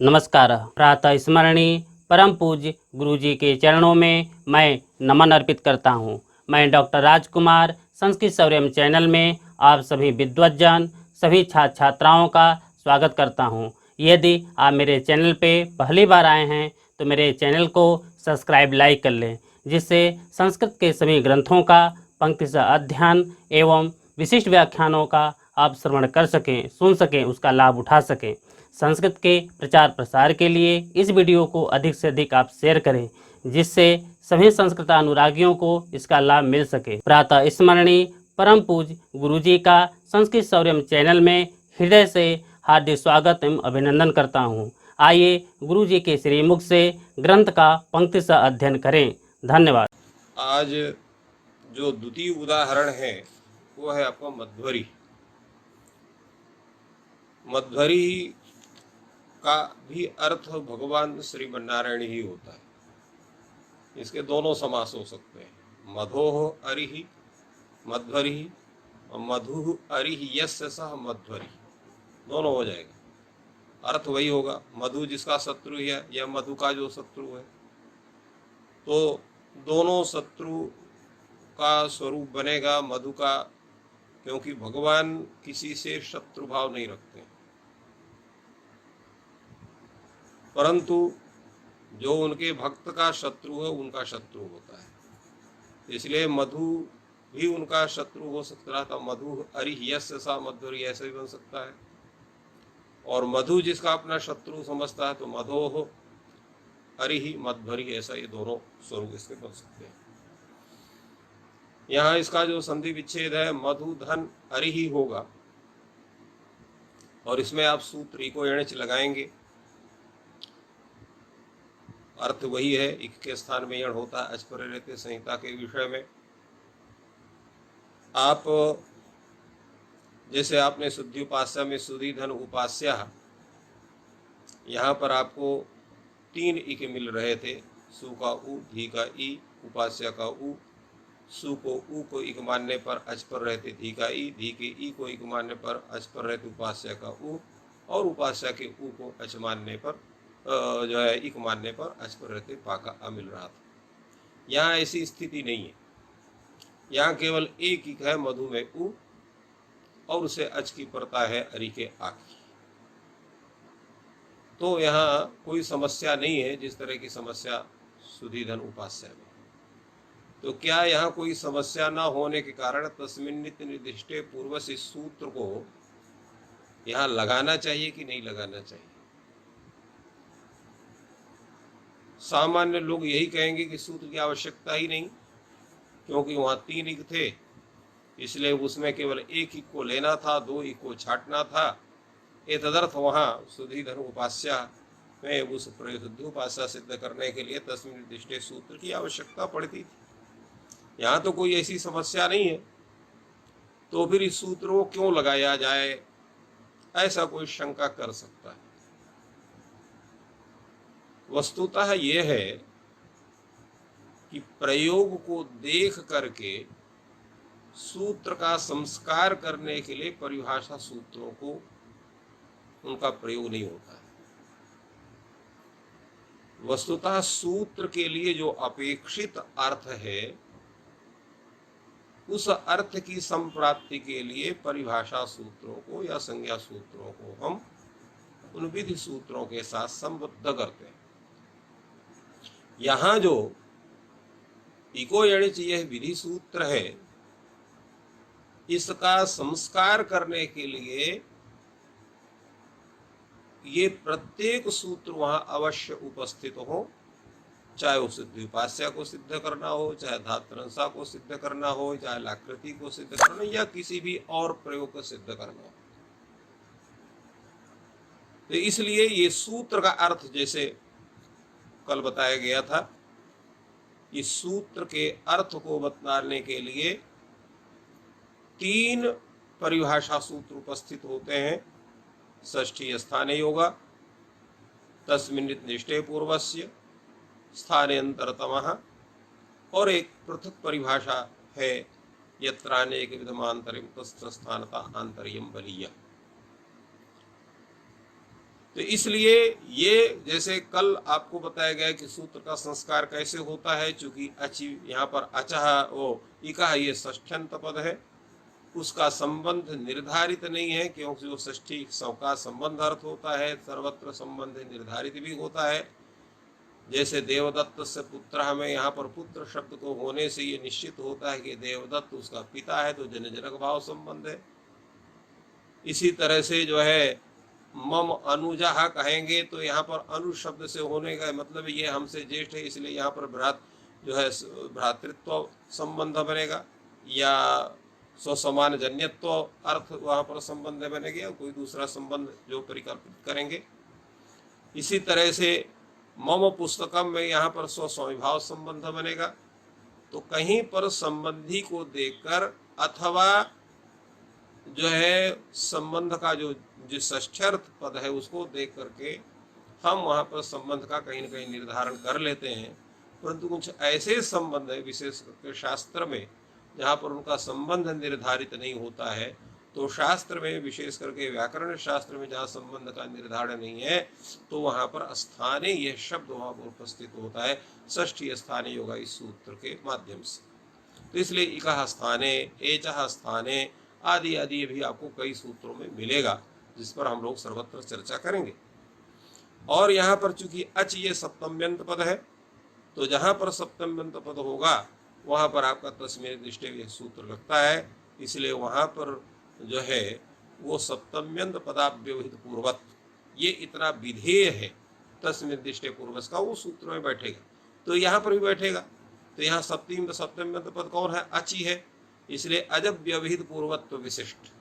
नमस्कार। प्रातः स्मरणीय परम पूज्य गुरु जी के चरणों में मैं नमन अर्पित करता हूँ। मैं डॉक्टर राजकुमार संस्कृत सौर्यम चैनल में आप सभी विद्वज्जन सभी छात्र छात्राओं का स्वागत करता हूँ। यदि आप मेरे चैनल पे पहली बार आए हैं तो मेरे चैनल को सब्सक्राइब लाइक कर लें, जिससे संस्कृत के सभी ग्रंथों का पंक्ति से अध्ययन एवं विशिष्ट व्याख्यानों का आप श्रवण कर सकें, सुन सकें, उसका लाभ उठा सकें। संस्कृत के प्रचार प्रसार के लिए इस वीडियो को अधिक से अधिक आप शेयर करें, जिससे सभी संस्कृत अनुरागियों को इसका लाभ मिल सके। प्रातः स्मरणीय परम पूज्य गुरु जी का संस्कृत सौर्यम चैनल में हृदय से हार्दिक स्वागत एवं अभिनंदन करता हूँ। आइए गुरु जी के श्रीमुख से ग्रंथ का पंक्ति से अध्ययन करें। धन्यवाद। आज जो द्वितीय उदाहरण है वो है आपका मध्वरी। मध्वरी का भी अर्थ भगवान श्री नारायण ही होता है। इसके दोनों समास हो सकते हैं, मधोह अरिहि मध्वरी और मधु अरिहि यस्य सह मध्वरी, दोनों हो जाएगा। अर्थ वही होगा, मधु जिसका शत्रु है या मधु का जो शत्रु है, तो दोनों शत्रु का स्वरूप बनेगा मधु का, क्योंकि भगवान किसी से शत्रु भाव नहीं रखते, परंतु जो उनके भक्त का शत्रु है उनका शत्रु होता है। इसलिए मधु भी उनका शत्रु हो सकता था। मधु अरिहि यस्य सा मध्वरी ऐसे भी बन सकता है। और मधु जिसका अपना शत्रु समझता है तो मधोह अरिहि मध्वरी, ऐसा ये दोनों स्वरूप इसके बन सकते हैं। यहाँ इसका जो संधि विच्छेद है मधु धन अरिहि होगा, और इसमें आप सूत्र इको एणच लगाएंगे, अर्थ वही है। इक के स्थान में यण होता है अस्परे रहते संहिता के विषय में। आप जैसे आपने शुद्धि उपास्या में सुधी धन उपास्या, यहाँ पर आपको 3 इक मिल रहे थे, सु का उ, धी का ई, उपास्या का उ। सु को उ को इक मानने पर अच पर रहते धी का ई, धी के ई को इक मानने पर अच पर रहते उपास्या का उ, और उपास्या के उ को अच मानने पर जो है इक मानने पर अच पर रहते पा का अ मिल रहा था। यहाँ ऐसी स्थिति नहीं है। यहाँ केवल एक इक है मधु में उ, और उसे अच की परता है अरि के आ की। तो यहाँ कोई समस्या नहीं है जिस तरह की समस्या सुधीधन उपास्य में। तो क्या यहाँ कोई समस्या न होने के कारण तस्मिन्नित निर्दिष्टे पूर्व से सूत्र को यहाँ लगाना चाहिए कि नहीं लगाना चाहिए? सामान्य लोग यही कहेंगे कि सूत्र की आवश्यकता ही नहीं, क्योंकि वहाँ 3 इक थे, इसलिए उसमें केवल एक इक को लेना था, 2 इक को छाटना था। ये तदर्थ वहाँ सुधीधन उपास्या में उस प्रयुद्ध उपास्या सिद्ध करने के लिए तस्मिन् निर्दिष्टे सूत्र की आवश्यकता पड़ती थी। यहाँ तो कोई ऐसी समस्या नहीं है, तो फिर इस सूत्र को क्यों लगाया जाए, ऐसा कोई शंका कर सकता है। वस्तुतः यह है कि प्रयोग को देख करके सूत्र का संस्कार करने के लिए परिभाषा सूत्रों को उनका प्रयोग नहीं होता है। वस्तुतः सूत्र के लिए जो अपेक्षित अर्थ है, उस अर्थ की संप्राप्ति के लिए परिभाषा सूत्रों को या संज्ञा सूत्रों को हम उन विधि सूत्रों के साथ संबद्ध करते हैं। यहाँ जो इको यणिच यह विधि सूत्र है, इसका संस्कार करने के लिए ये प्रत्येक सूत्र वहां अवश्य उपस्थित हो, चाहे वो सिद्धि उपास्या को सिद्ध करना हो, चाहे धातुरंसा को सिद्ध करना हो, चाहे लाकृति को सिद्ध करना, या किसी भी और प्रयोग को सिद्ध करना हो। तो इसलिए ये सूत्र का अर्थ जैसे कल बताया गया था, इस सूत्र के अर्थ को बताने के लिए 3 परिभाषा सूत्र उपस्थित होते हैं। षष्ठी स्थाने योगा, तस्मिन्नित निष्ठे पूर्वस्य, स्थाने अंतरतमः, और एक पृथक परिभाषा है यत्रानेक विधमांतरिम तस्य स्थानता आंतर्यम बलीय। तो इसलिए ये जैसे कल आपको बताया गया कि सूत्र का संस्कार कैसे होता है, चूंकि अचि यहाँ पर अचह वो इका ये षष्ठ्यंत पद है, उसका संबंध निर्धारित नहीं है, क्योंकि वो षष्ठी का संबंध अर्थ होता है, सर्वत्र संबंध निर्धारित भी होता है। जैसे देवदत्त से पुत्र, हमें यहाँ पर पुत्र शब्द को होने से ये निश्चित होता है कि देवदत्त उसका पिता है, तो जनजनक भाव संबंध है। इसी तरह से जो है मम अनुजा कहेंगे तो यहाँ पर अनु शब्द से होने का मतलब ये हमसे ज्येष्ठ है, इसलिए यहाँ पर जो है भ्रातृत्व संबंध बनेगा, या स्वसमान जन्यत्व अर्थ वहाँ पर संबंध बनेगा, या कोई दूसरा संबंध जो परिकल्पित करेंगे। इसी तरह से मम पुस्तकम में यहाँ पर स्वस्वामिभाव संबंध बनेगा। तो कहीं पर संबंधी को देखकर अथवा जो है संबंध का जो षष्ठ्यर्थ पद है उसको देख करके हम वहाँ पर संबंध का कहीं न कहीं निर्धारण कर लेते हैं। परंतु कुछ ऐसे संबंध है विशेष करके शास्त्र में जहाँ पर उनका संबंध निर्धारित नहीं होता है, तो शास्त्र में विशेष करके व्याकरण शास्त्र में जहाँ संबंध का निर्धारण नहीं है, तो वहाँ पर स्थाने यह शब्द वहाँ पर उपस्थित होता है, षष्ठी स्थाने होगा इस सूत्र के माध्यम से। तो इसलिए इकः स्थाने, एचः स्थाने आदि आदि भी आपको कई सूत्रों में मिलेगा, जिस पर हम लोग सर्वत्र चर्चा करेंगे। और यहाँ पर चूंकि अच ये सप्तम्यंत पद है, तो जहाँ पर सप्तम्यंत पद होगा वहाँ पर आपका तस्में दृष्टि यह सूत्र लगता है, इसलिए वहाँ पर जो है वो सप्तम्यंत पदाव्यवहित पूर्वत ये इतना विधेय है, तस्में दृष्टि पूर्वस का वो सूत्र में बैठेगा, तो यहाँ पर भी बैठेगा। तो यहाँ सप्तम्यंत पद कौन है? अचि है, इसलिए अजब व्यवहित पूर्वत्व विशिष्ट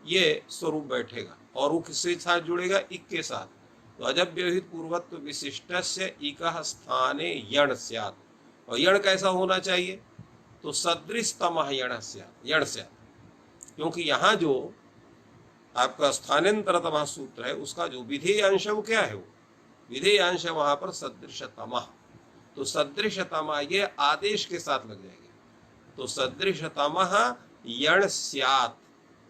ये स्वरूप बैठेगा, और वो किसके साथ जुड़ेगा? इक के साथ। तो अजब व्यवहित पूर्वत्व विशिष्टस्य इकः स्थाने यण स्यात्, और यण कैसा होना चाहिए? तो सदृशतमः यण स्यात्, क्योंकि यहाँ जो आपका स्थानांतरतमः सूत्र है उसका जो विधेय अंश वो क्या है? वो विधेय अंश वहां पर सदृशतमः, तो सदृशतमः ये आदेश के साथ लग जाएगा, तो सदृशतमः यण स्यात्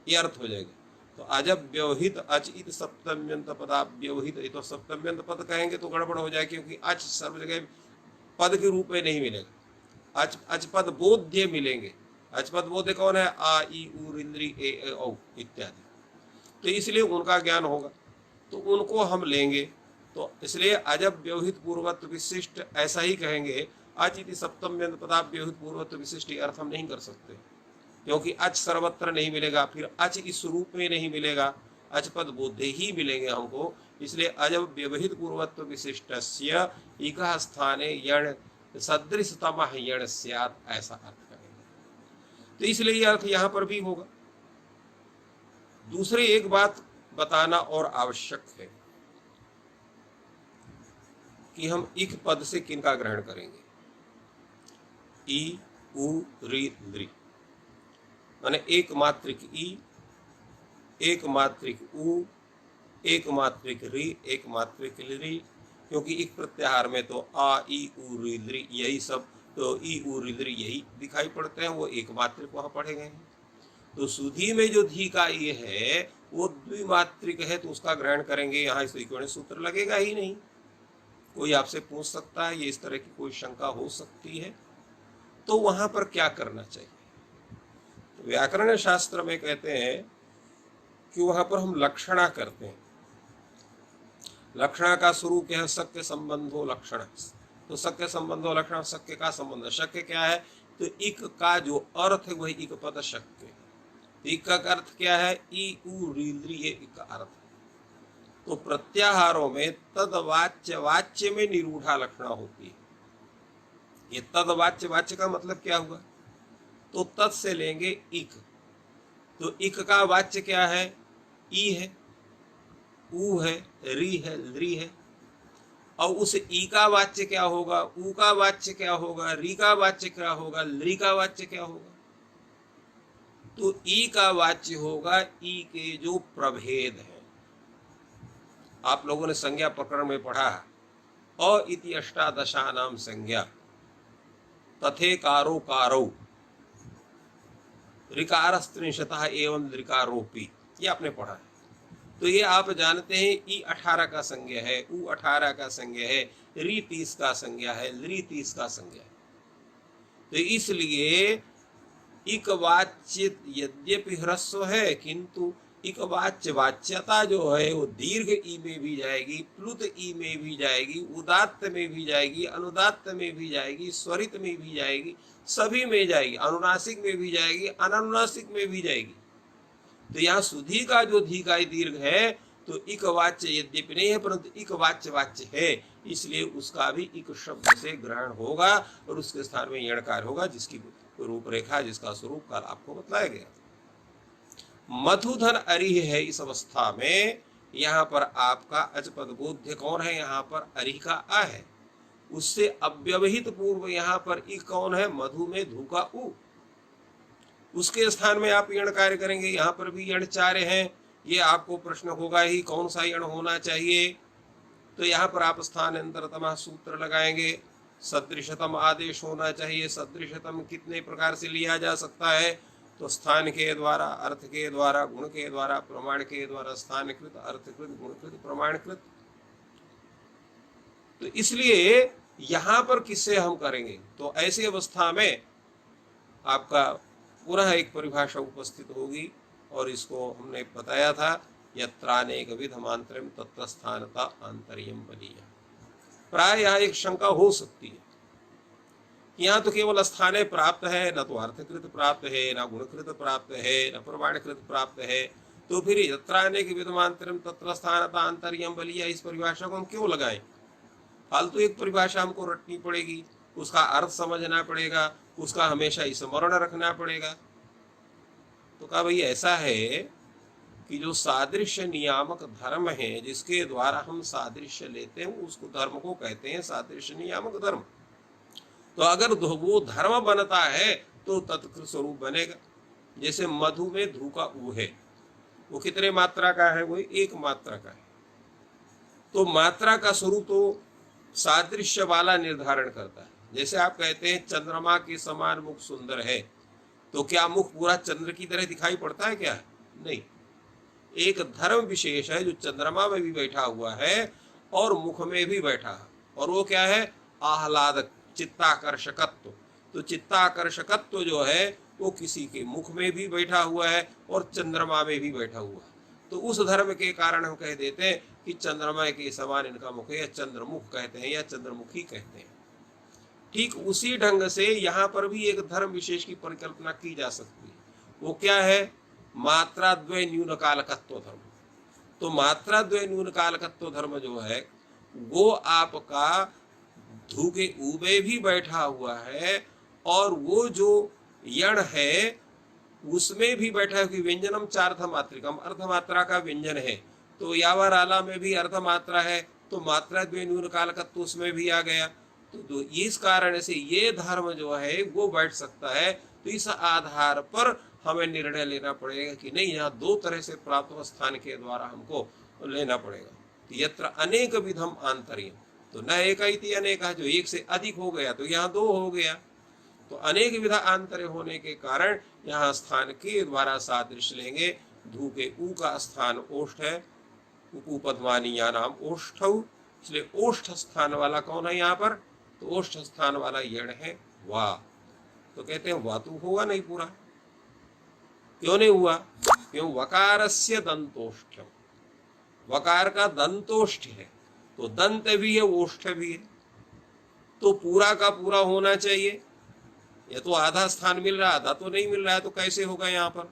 ये अर्थ हो जाएगा। तो अजब व्यवहित अच इत सप्तम्यंत पदाव्यवहित, तो सप्तम्यंत पद कहेंगे तो गड़बड़ हो जाए, क्योंकि अच सर्व जगह पद के रूप में नहीं मिलेगा, अच पद बोध्य मिलेंगे। अच पद बोध्य कौन है? आ ई उ इंद्री ए औ इत्यादि, तो इसलिए उनका ज्ञान होगा, तो उनको हम लेंगे। तो इसलिए अजब व्यवहित पूर्वत्व विशिष्ट ऐसा ही कहेंगे, अच इति सप्तम्यंत पदाव्यवहित पूर्वत्व विशिष्ट अर्थ हम नहीं कर सकते, क्योंकि अच सर्वत्र नहीं मिलेगा, फिर अच इस रूप में नहीं मिलेगा, अच पद बोधे ही मिलेंगे हमको। इसलिए अजब व्यवहित पूर्वत्व विशिष्टस्य इकः स्थाने यण सदृशतमः यण स्यात् ऐसा अर्थ करेंगे। तो इसलिए यह अर्थ यहाँ पर भी होगा। दूसरी एक बात बताना और आवश्यक है कि हम इक पद से किनका ग्रहण करेंगे? ई उ री द्री, माने एक मात्रिक ई, एक मात्रिक उ, एक मात्रिक री, एक मात्रिक री, क्योंकि एक प्रत्याहार में तो आ ई उ री द्री यही सब, तो ई उ री द्री यही दिखाई पड़ते हैं, वो एक मात्रिक वहां पढ़े गए हैं। तो सुधी में जो धी का ये है वो द्विमात्रिक है, तो उसका ग्रहण करेंगे, यहाँ इस सूत्र लगेगा ही नहीं। कोई आपसे पूछ सकता है, ये इस तरह की कोई शंका हो सकती है, तो वहां पर क्या करना चाहिए? व्याकरण शास्त्र में कहते हैं कि वहां पर हम लक्षणा करते हैं। लक्षणा का स्वरूप क्या है? शक्य संबंधो लक्षण, तो शक्य संबंधो लक्षण, शक्य का संबंध। शक्य क्या है? तो इक का जो अर्थ है वही इक पद शक्य। इक का अर्थ क्या है? ई उ री द्री, ये इक अर्थ है। तो प्रत्याहारों में तदवाच्य वाच्य में निरूढ़ा लक्षणा होती है। ये तदवाच्य वाच्य का मतलब क्या हुआ? तो तत् से लेंगे इक, तो इक का वाच्य क्या है? ई है, उ है, री है, ली है, और उस ई का वाच्य क्या होगा? उ का वाच्य क्या होगा? री का वाच्य क्या होगा? ली का वाच्य क्या होगा? तो ई का वाच्य होगा ई के जो प्रभेद है। आप लोगों ने संज्ञा प्रकरण में पढ़ा, अ इति अष्टादशानाम संज्ञा तथे कारो कारो ऋकारस्त्रिंशतः एवं ऋकारोपी, ये आपने पढ़ा है। तो ये आप जानते हैं ई 18 का संज्ञा है, उ 18 का संज्ञा है, री 30 का संज्ञा है, ली 30 का संज्ञा है। तो इसलिए इक वाच्य यद्यपि ह्रस्व है किंतु इक वाच्य वाच्यता जो है वो दीर्घ ई में भी जाएगी, प्लुत ई में भी जाएगी, उदात्त में भी जाएगी, अनुदात्त में भी जाएगी, स्वरित में भी जाएगी, सभी में जाएगी, अनुनासिक में भी जाएगी, अनानुनासिक में भी जाएगी। तो यहाँ सुधी का जो धीकाई दीर्घ है तो इक वाच्य यद्यपि नहीं है परंतु इक वाच्य वाच्य है, इसलिए उसका भी इक शब्द से ग्रहण होगा और उसके स्थान में यणकार होगा, जिसकी रूपरेखा, जिसका स्वरूप कल आपको बताया गया। मधुधन अरिह है इस अवस्था में। यहाँ पर आपका अजपद बोध्य कौन है, यहाँ पर अरिह का आ है, उससे अव्यवहित पूर्व यहाँ पर इ कौन है, मधु में धू का उ, उसके स्थान में आप यण कार्य करेंगे। यहाँ पर भी यण चार्य हैं, ये आपको प्रश्न होगा ही कौन सा यण होना चाहिए। तो यहाँ पर आप स्थानांतरतम सूत्र लगाएंगे, सदृशतम आदेश होना चाहिए। सदृशतम कितने प्रकार से लिया जा सकता है, तो स्थान के द्वारा, अर्थ के द्वारा, गुण के द्वारा, प्रमाण के द्वारा, स्थानकृत, अर्थकृत, गुणकृत, प्रमाणकृत। तो इसलिए यहाँ पर किससे हम करेंगे, तो ऐसी अवस्था में आपका पुनः एक परिभाषा उपस्थित होगी और इसको हमने बताया था, यत्रानेक विधमांतरम तत्र स्थानता आंतर्यम बलीय। प्राय यहाँ एक शंका हो सकती है, यहाँ तो केवल स्थाने प्राप्त है, न तो अर्थकृत प्राप्त है, न गुणकृत प्राप्त है, न प्रमाणकृत प्राप्त है, तो फिर यत्रानेक विधमांतरम तत्र स्थानता आंतर्यम बलीय, इस परिभाषा को हम क्यों लगाएं? फालतू एक परिभाषा हमको रटनी पड़ेगी, उसका अर्थ समझना पड़ेगा, उसका हमेशा स्मरण रखना पड़ेगा। तो कहा भाई ऐसा है कि जो सादृश्य नियामक धर्म है, जिसके द्वारा हम सादृश्य लेते हैं, उसको धर्म को कहते हैं सादृश्य नियामक धर्म। तो अगर वो धर्म बनता है तो तत्कृत स्वरूप बनेगा। जैसे मधु में धू का ऊ है, वो कितने मात्रा का है, वो एक मात्रा का है। तो मात्रा का स्वरूप तो सादृश्य वाला निर्धारण करता है। जैसे आप कहते हैं चंद्रमा के समान मुख सुंदर है, तो क्या मुख पूरा चंद्र की तरह दिखाई पड़ता है क्या? नहीं, एक धर्म विशेष है जो चंद्रमा में भी बैठा हुआ है और मुख में भी बैठा है, और वो क्या है, आह्लादक, चित्ताकर्षकत्व। तो चित्ताकर्षकत्व जो है वो किसी के मुख में भी बैठा हुआ है और चंद्रमा में भी बैठा हुआ है। तो उस धर्म के कारण हम कह देते हैं कि चंद्रमा के समान इनका मुख है, या चंद्रमुख कहते हैं, या चंद्रमुखी कहते हैं। ठीक उसी ढंग से यहाँ पर भी एक धर्म विशेष की परिकल्पना की जा सकती है। वो क्या है, मात्रा द्वय न्यून कालकत्व धर्म। तो मात्रा द्वय न्यून कालकत्व धर्म जो है वो आपका धू के ऊबे भी बैठा हुआ है, और वो जो यण है उसमें भी बैठा है, कि व्यंजनम चार्थमात्रिकम, अर्धमात्रा का व्यंजन है। तो यावर आला में भी अर्धमात्रा है, तो मात्रा द्वय न्यून कालकत्व उसमें भी आ गया। तो इस कारण से ये धर्म जो है वो बैठ सकता है। तो इस आधार पर हमें निर्णय लेना पड़ेगा कि नहीं, यहाँ दो तरह से प्राप्त स्थान के द्वारा हमको लेना पड़ेगा। यत्र अनेक विधम आंतर्यम, तो न एक इति अनेक, जो एक से अधिक हो गया तो यहाँ दो हो गया। तो अनेक विधा आंतर्य होने के कारण यहाँ स्थान के द्वारा सादृश्य लेंगे। धू के ऊ का स्थान ओष्ठ है, उपपद्मानीया नाम ओष्ठौ, इसलिए ओष्ठ स्थान वाला कौन है यहाँ पर, तो ओष्ठ स्थान वाला यण है वा। तो कहते हैं वा तो हुआ नहीं पूरा, क्यों नहीं हुआ, क्यों, वकारस्य दंतोष्ठ्यम, वकार का दंतोष्ठ है, तो दंत भी है ओष्ठ भी है, तो पूरा का पूरा होना चाहिए। ये तो आधा स्थान मिल रहा, आधा तो नहीं मिल रहा है, तो कैसे होगा यहाँ पर।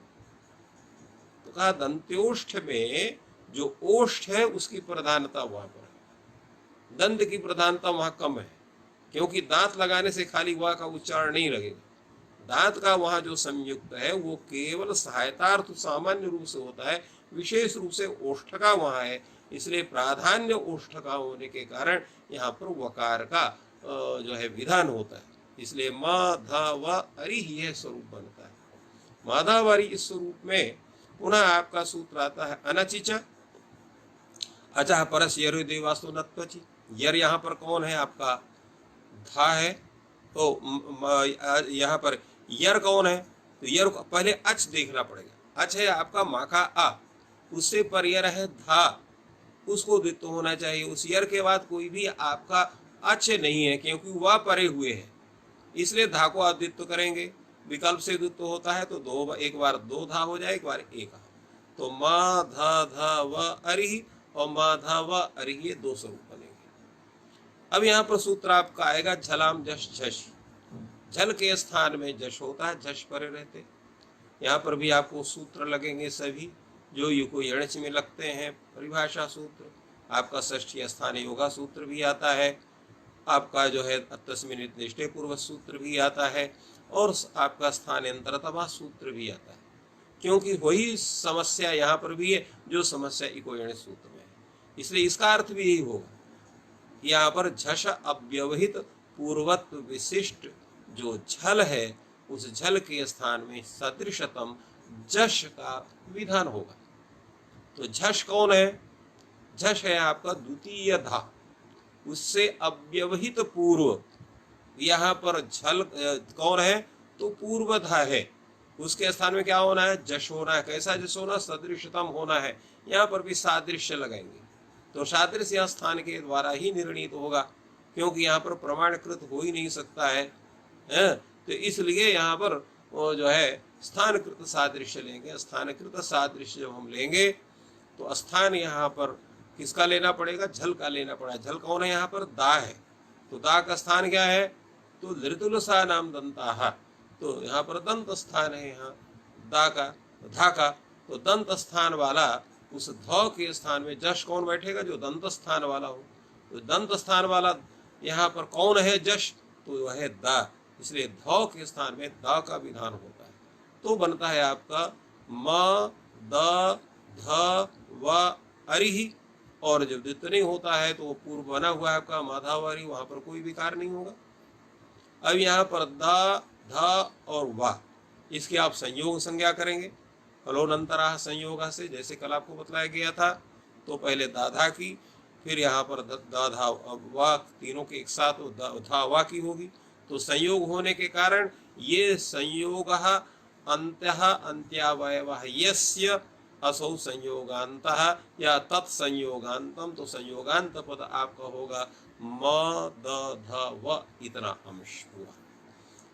तो कहा दंत्योष्ठ में जो ओष्ठ है उसकी प्रधानता वहां पर है, दंत की प्रधानता वहां कम है, क्योंकि दांत लगाने से खाली वह का उच्चारण नहीं लगेगा। दांत का वहां जो संयुक्त है वो केवल सहायतार्थ सामान्य रूप से होता है, विशेष रूप से ओष्ठ का वहां है, इसलिए प्राधान्य ओष्ठ का होने के कारण यहाँ पर वकार का जो है विधान होता है। इसलिए माधव अरि यह स्वरूप बनता है। माधव अरि इस स्वरूप में पुनः आपका सूत्र आता है अनचिच अचह परस यरु देवास्तु नत्वचि। यर यहाँ पर कौन है, आपका धा है। तो यहाँ पर यर कौन है, तो यर को पहले अच देखना पड़ेगा। अच है आपका माखा आ, उससे पर्यर है धा, उसको द्वित्व होना चाहिए। उस यर के बाद कोई भी आपका अच्छे नहीं है, क्योंकि वह परे हुए है, इसलिए धा को आप द्वित्व करेंगे। विकल्प से द्वित्व होता है तो दो, एक बार दो धा हो जाए, एक बार एक आ। तो मा धा धा व अरि और मा धा व अरि, ये दो स्वरूप बनेंगे। अब यहाँ पर सूत्र आपका आएगा झलाम जश झश। झल के स्थान में जश होता है, झश परे रहते। यहाँ पर भी आपको सूत्र लगेंगे सभी जो युको यणच में लगते हैं। परिभाषा सूत्र आपका षष्ठी स्थान योगा सूत्र भी आता है, आपका जो है तस्मिन् निर्दिष्टे पूर्व सूत्र भी आता है, और आपका स्थानांतरतमा सूत्र भी आता है, क्योंकि वही समस्या यहाँ पर भी है जो समस्या इको यण सूत्र में है। इसलिए इसका अर्थ भी यही होगा, यहाँ पर झष अव्यवहित पूर्वत्व विशिष्ट जो झल है, उस झल के स्थान में सदृशतम जश का विधान होगा। तो झष कौन है? झष है आपका द्वितीय धा, उससे अव्यवहित पूर्व। यहाँ पर झल कौन है? तो पूर्व धा है, उसके स्थान में क्या होना है? जश होना है। कैसा जश होना? सदृशतम होना है। यहाँ पर भी सादृश्य लगाएंगे, तो सादृश्य यहाँ स्थान के द्वारा ही निर्णीत होगा, क्योंकि यहाँ पर प्रमाणकृत हो ही नहीं सकता है, तो इसलिए यहाँ पर वो जो है स्थानकृत सादृश्य लेंगे। स्थानकृत सादृश्य जब हम लेंगे तो स्थान यहाँ पर किसका लेना पड़ेगा? झल का लेना पड़ा। झल कौन है? यहाँ पर दा है, तो दा का स्थान क्या है? तो लृतुलसा नाम दंता, तो यहाँ पर दंत स्थान है, यहाँ दा का धा का, तो दंत स्थान वाला उस ध के स्थान में जश कौन बैठेगा? जो दंत स्थान वाला हो। तो दंत स्थान वाला यहाँ पर कौन है? जश, तो वह है दा, इसलिए ध के स्थान में दा का विधान होता है। तो बनता है आपका म द ध व अरि, और जब द्वित्व नहीं होता है तो पूर्व बना हुआ है आपका माधावारी, वहां पर कोई विकार नहीं होगा। अब यहाँ पर दा धा और वा, इसके आप संयोग संज्ञा करेंगे फलोनंतरा संयोग से, जैसे कल आपको बतलाया गया था। तो पहले दाधा की, फिर यहाँ पर दाधा वा, तीनों के एक साथ धा वा की होगी। तो संयोग होने के कारण ये संयोग अंत्यः अंत्यावयवः यस्य असौ संयोगान्तः या तत्संयोगान्तम, तो संयोगांत पद आपका होगा म द ध व, इतना अंश हुआ।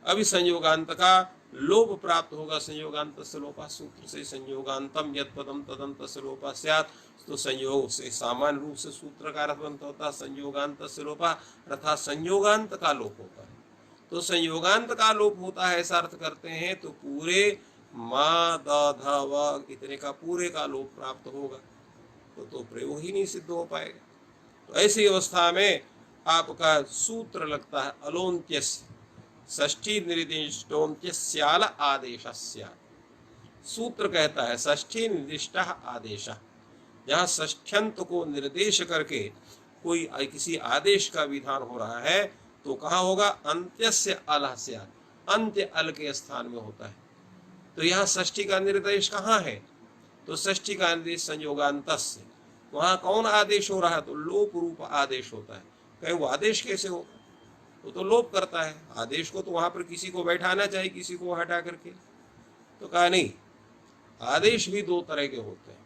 अभी संयोगांत का लोप प्राप्त होगा। संयोगांत से लोपा सूत्र से संयोगांतम यत् पदम तदंत से लोपा स्यात्, तो संयोग से सामान्य रूप से सूत्र का अर्थ बनता होता संयोगांत से लोपा, अर्थात संयोगांत का लोप होता है। तो संयोगांत का लोप होता है ऐसा अर्थ करते हैं, तो पूरे मा द ध व इतने का पूरे का लोप प्राप्त होगा, तो प्रयोग ही नहीं सिद्ध हो पाएगा। तो ऐसी अवस्था में आपका सूत्र लगता है अलोन्त्यस्य षष्ठी निर्दिष्टोन्त्यस्याल आदेशस्य। सूत्र कहता है षष्ठी निर्दिष्ट आदेश, जहाँ षष्ठ्यंत को निर्देश करके कोई किसी आदेश का विधान हो रहा है, तो कहाँ होगा? अंत्यस्य अलः स्यात्, अंत्य अल के स्थान में होता है। तो यहाँ षष्ठी का निर्देश कहाँ है? तो षष्ठी का निर्देश संयोगांतस्य, वहाँ कौन आदेश हो रहा है? तो लोप रूप आदेश होता है। कहीं वो आदेश कैसे होगा? तो लोप करता है आदेश को, तो वहां पर किसी को बैठाना चाहिए, किसी को हटा करके। तो कहा नहीं, आदेश भी दो तरह के होते हैं,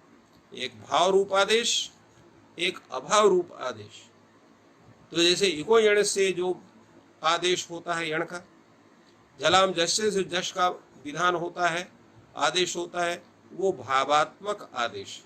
एक भाव रूप आदेश, एक अभाव रूप आदेश। तो जैसे इको यण से जो आदेश होता है यण का, जलाम जश से जश का विधान होता है, आदेश होता है, वो भावात्मक आदेश।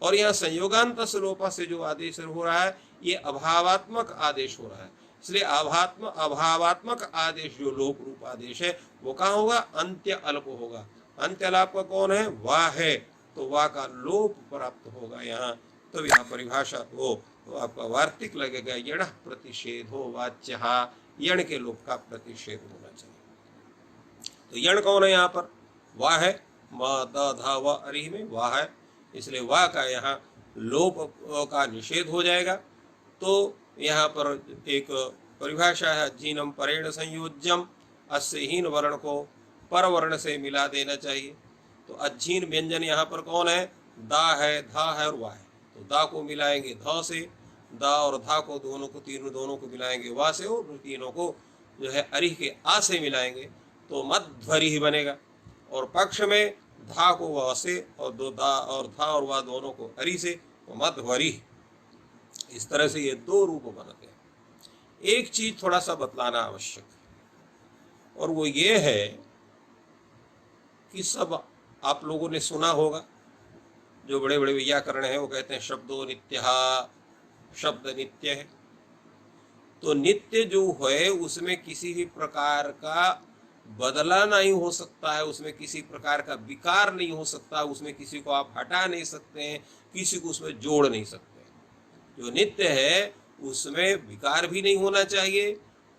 और यहाँ संयोगांत लोपा से जो आदेश हो रहा है, ये अभावात्मक आदेश हो रहा है। इसलिए अभावात्मक आदेश जो लोप रूप आदेश है, वो कहाँ होगा? अंत्य अल को होगा। अंत्य अल आपका कौन है? वाह है, तो वाह का लोप प्राप्त होगा यहाँ। तो यहाँ परिभाषा हो तो आपका वार्तिक लगेगा यण प्रतिषेध हो वाच्य, यण के लोप का प्रतिषेध होना चाहिए। तो यण कौन है? यहाँ पर वाह है, म द ध व अरि में वाह है, इसलिए वाह का यहाँ लोप का निषेध हो जाएगा। तो यहाँ पर एक परिभाषा है जीनम परेण संयोज्यम, अस्य हीन वर्ण को पर वर्ण से मिला देना चाहिए। तो अज्जीन व्यंजन यहाँ पर कौन है? दा है, धा है और वाह है। तो दा को मिलाएंगे ध से, दा और धा को दोनों को, तीनों दोनों को मिलाएंगे वाह से, और तीनों को जो है अरिह के आ से मिलाएंगे, तो मध्वरिह बनेगा। और पक्ष में धा को व से और दो दा और था और वा दोनों को हरी से तो मध्वरी। इस तरह से ये दो रूप बनते हैं। एक चीज थोड़ा सा बतलाना आवश्यक है और वो ये है कि सब आप लोगों ने सुना होगा, जो बड़े बड़े व्याकरण हैं वो कहते हैं शब्दो नित्यः, शब्द नित्य है। तो नित्य जो है उसमें किसी भी प्रकार का बदला नहीं हो सकता है, उसमें किसी प्रकार का विकार नहीं हो सकता, उसमें किसी को आप हटा नहीं सकते हैं, किसी को उसमें जोड़ नहीं सकते। जो नित्य है उसमें विकार भी नहीं होना चाहिए,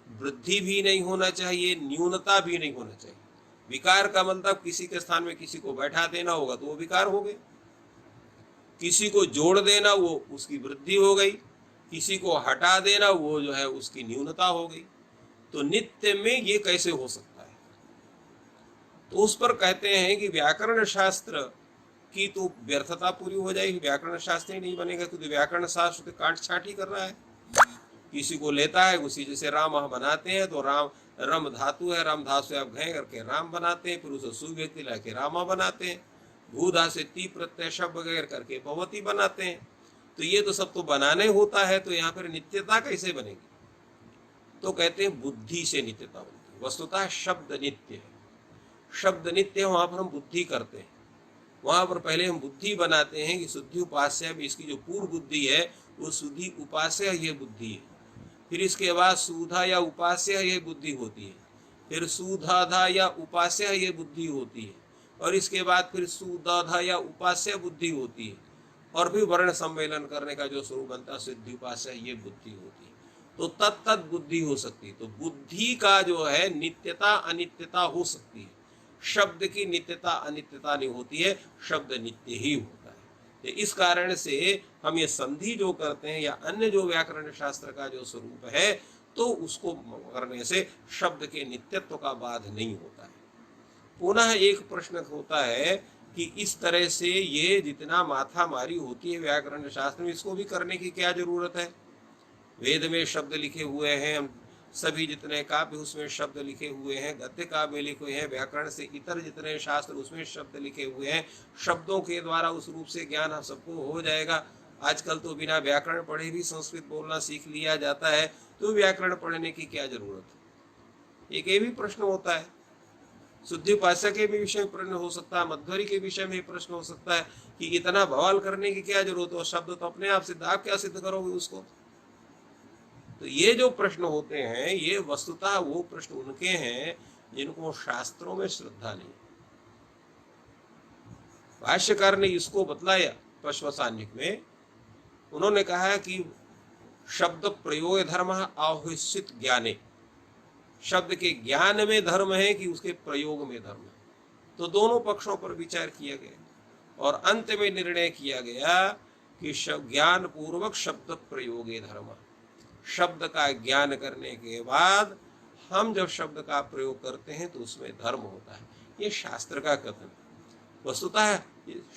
वृद्धि भी नहीं होना चाहिए, न्यूनता भी नहीं होना चाहिए। विकार का मतलब किसी के स्थान में किसी को बैठा देना होगा तो वो विकार हो गए, किसी को जोड़ देना वो उसकी वृद्धि हो गई, किसी को हटा देना वो जो है उसकी न्यूनता हो गई। तो नित्य में ये कैसे हो सकता है? तो उस पर कहते हैं कि व्याकरण शास्त्र की तो व्यर्थता पूरी हो जाएगी, व्याकरण शास्त्र ही नहीं बनेगा, क्योंकि व्याकरण शास्त्र तो काट छाट ही कर रहा है। किसी को लेता है उसी, जैसे राम बनाते हैं तो राम रम धातु है, राम धातु से आप घय करके राम बनाते हैं, फिर उसे सुव्यक्ति लाके रामा बनाते हैं, भूधा से ती प्रत्यय शब्द वगैरह करके भगवती बनाते हैं। तो ये तो सब तो बनाने होता है, तो यहाँ पर नित्यता कैसे बनेगी? तो कहते हैं बुद्धि से नित्यता बनती है। वस्तुतः शब्द नित्य है, शब्द नित्य है, वहां पर हम बुद्धि करते हैं, वहां पर पहले हम बुद्धि बनाते हैं कि शुद्धि उपास्य में इसकी जो पूर्व बुद्धि है वो शुद्धि उपास्य ये बुद्धि है। फिर इसके बाद सुधा या उपास्य ये बुद्धि होती है, फिर सुधाधा या उपास्य ये बुद्धि होती है, और इसके बाद फिर सुधाधा या उपास्य बुद्धि होती है, और फिर वर्ण सम्मेलन करने का जो स्वरूप बनता है सिद्धि उपास्य ये बुद्धि होती है। तो तत्त बुद्धि हो सकती है। तो बुद्धि का जो है नित्यता अनित्यता हो सकती है, शब्द की नित्यता अनित्यता नहीं होती है, शब्द नित्य ही होता है। तो इस कारण से हम ये संधि जो करते हैं या अन्य जो व्याकरण शास्त्र का जो स्वरूप है तो उसको करने से शब्द के नित्यत्व का बाध नहीं होता है। पुनः एक प्रश्न होता है कि इस तरह से ये जितना माथा मारी होती है व्याकरण शास्त्र में, इसको भी करने की क्या जरूरत है? वेद में शब्द लिखे हुए हैं, हम सभी जितने काव्य उसमें शब्द लिखे हुए हैं, गद्य काव्य लिखे हुए हैं, व्याकरण से इतर जितने शास्त्र उसमें शब्द लिखे हुए हैं, शब्दों के द्वारा उस रूप से ज्ञान हम सबको हो जाएगा। आजकल तो बिना व्याकरण पढ़े भी संस्कृत बोलना सीख लिया जाता है, तो व्याकरण पढ़ने की क्या जरूरत है? एक ये भी प्रश्न होता है। शुद्धि उपास्य के भी विषय में प्रश्न हो सकता है, मध्वरी के विषय में प्रश्न हो सकता है कि इतना बवाल करने की क्या जरूरत है, शब्द तो अपने आप सिद्ध, आप क्या सिद्ध करोगे उसको? तो ये जो प्रश्न होते हैं ये वस्तुतः वो प्रश्न उनके हैं जिनको शास्त्रों में श्रद्धा नहीं। भाष्यकार ने इसको बतलाया पश्वसान्निक में, उन्होंने कहा कि शब्द प्रयोग धर्म आह्विष्यित ज्ञाने, शब्द के ज्ञान में धर्म है कि उसके प्रयोग में धर्म है। तो दोनों पक्षों पर विचार किया गया और अंत में निर्णय किया गया कि ज्ञान पूर्वक शब्द प्रयोगे धर्म, शब्द का ज्ञान करने के बाद हम जब शब्द का प्रयोग करते हैं तो उसमें धर्म होता है। ये शास्त्र का कथन है। वस्तुतः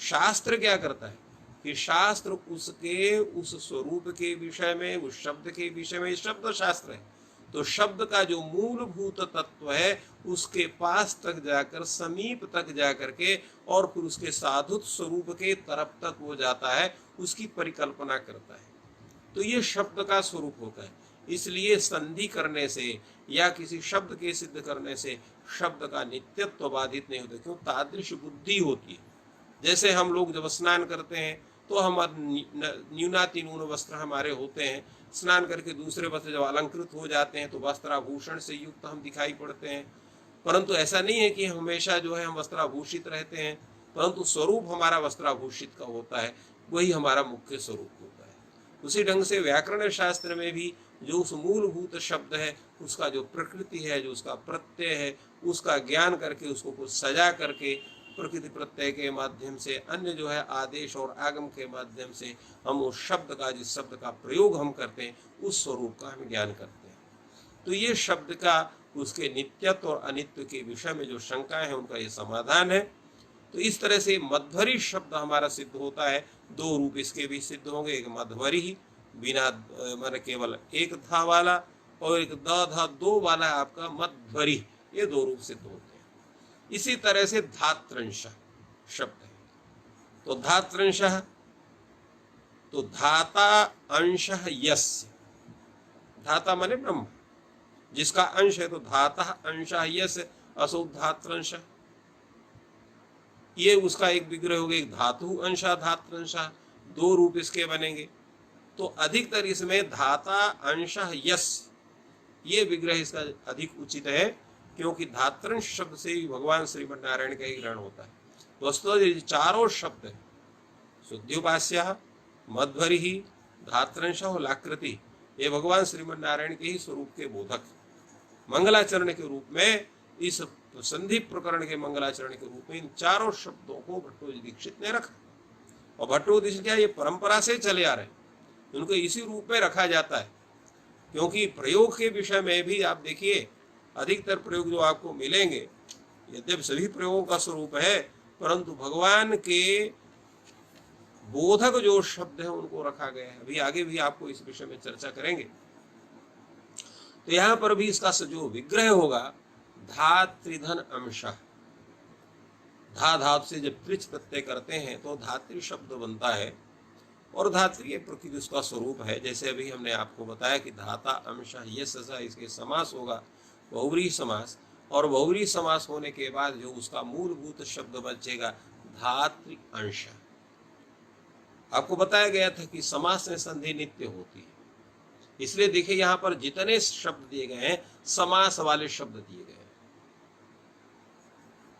शास्त्र क्या करता है कि शास्त्र उसके उस स्वरूप के विषय में, उस शब्द के विषय में, शब्द शास्त्र है, तो शब्द का जो मूलभूत तत्व है उसके पास तक जाकर, समीप तक जाकर के, और फिर उसके साधुत स्वरूप के तरफ तक वो जाता है, उसकी परिकल्पना करता है। तो ये शब्द का स्वरूप होता है। इसलिए संधि करने से या किसी शब्द के सिद्ध करने से शब्द का नित्यत्व बाधित नहीं होता, क्यों? तादृश बुद्धि होती है। जैसे हम लोग जब स्नान करते हैं तो हमारे न्यूनातिन्यून वस्त्र हमारे होते हैं, स्नान करके दूसरे वस्त्र जब अलंकृत हो जाते हैं तो वस्त्राभूषण से युक्त हम दिखाई पड़ते हैं। परंतु ऐसा नहीं है कि हमेशा जो है हम वस्त्राभूषित रहते हैं, परंतु स्वरूप हमारा वस्त्राभूषित का होता है, वही हमारा मुख्य स्वरूप होता है। उसी ढंग से व्याकरण शास्त्र में भी जो उस मूलभूत शब्द है, उसका जो प्रकृति है, जो उसका प्रत्यय है, उसका ज्ञान करके, उसको कुछ सजा करके, प्रकृति प्रत्यय के माध्यम से, अन्य जो है आदेश और आगम के माध्यम से हम उस शब्द का, जिस शब्द का प्रयोग हम करते हैं, उस स्वरूप का हम ज्ञान करते हैं। तो ये शब्द का उसके नित्यत्व और अनित्य के विषय में जो शंकाएं हैं उनका ये समाधान है। तो इस तरह से मध्वरी शब्द हमारा सिद्ध होता है। दो रूप इसके भी सिद्ध होंगे, एक मध्वरी ही बिना माने केवल एक धा वाला, और एक द धा दो वाला आपका मध्वरी, ये दो रूप सिद्ध होते हैं। इसी तरह से धात्रंश, शब्द है। तो धात्रंशः, तो धाता अंशः यस्य, धाता माने ब्रह्म, जिसका अंश है, तो धाता अंशः यस्य असौ धात्रंशः, ये उसका एक विग्रह हो गया। एक धातु अंशा धात्रंशा, दो रूप इसके बनेंगे। तो अधिकतर इसमें धाता अंशः यस्य ये विग्रह इसका अधिक उचित है, क्योंकि धात्रंश शब्द से ही भगवान श्रीमन नारायण का ही ग्रहण होता है। वस्तुतः ये चारों शब्द है, शुद्ध्युपास्यः, मध्वरिः, धात्रंशः, लाकृति, ये भगवान श्रीमन नारायण के ही स्वरूप के बोधक, मंगलाचरण के रूप में, इस संधि प्रकरण के मंगलाचरण के रूप में इन चारों शब्दों को भट्टोजी दीक्षित ने रखा। और भट्टोजी दीक्षित क्या, ये परंपरा से चले आ रहे हैं, उनको इसी रूप में रखा जाता है। क्योंकि प्रयोग के विषय में भी आप देखिए, अधिकतर प्रयोग जो आपको मिलेंगे, यद्यपि सभी प्रयोगों का स्वरूप है, परंतु भगवान के बोधक जो शब्द है उनको रखा गया है। अभी आगे भी आपको इस विषय में चर्चा करेंगे। तो यहां पर भी इसका जो विग्रह होगा, धात्रिधन अंशः, धा धातु से जब त्रिच प्रत्यय करते हैं तो धात्री शब्द बनता है, और धात्री प्रकृति उसका स्वरूप है। जैसे अभी हमने आपको बताया कि धाता अंशः ये ससा, इसके समास होगा बहुव्रीहि समास, और बहुव्रीहि समास होने के बाद जो उसका मूलभूत शब्द बचेगा धात्री अंश। आपको बताया गया था कि समास में संधि नित्य होती है, इसलिए देखिए यहाँ पर जितने शब्द दिए गए हैं समास वाले शब्द दिए गए हैं।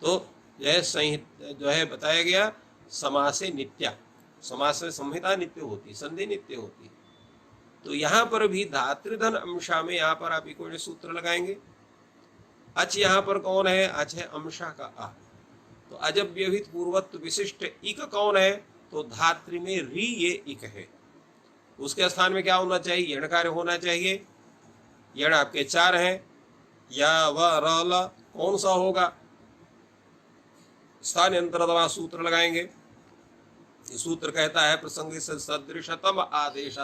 तो जो है बताया गया समासे नित्या, समास में संहिता नित्य होती, संधि नित्य होती। तो यहाँ पर भी धातृधन अंशा में यहाँ पर आप इको सूत्र लगाएंगे। अच यहाँ पर कौन है, अच है अंशा का आ। तो अजब व्यवहित पूर्वत्व विशिष्ट इक कौन है, तो धात्री में री ये इक है। उसके स्थान में क्या होना चाहिए, यणकार होना चाहिए। यण आपके चार हैं, या व र ल, कौन सा होगा, स्थान अंतरदवा सूत्र लगाएंगे। ये सूत्र कहता है प्रसंग से सदृशतम आदेश,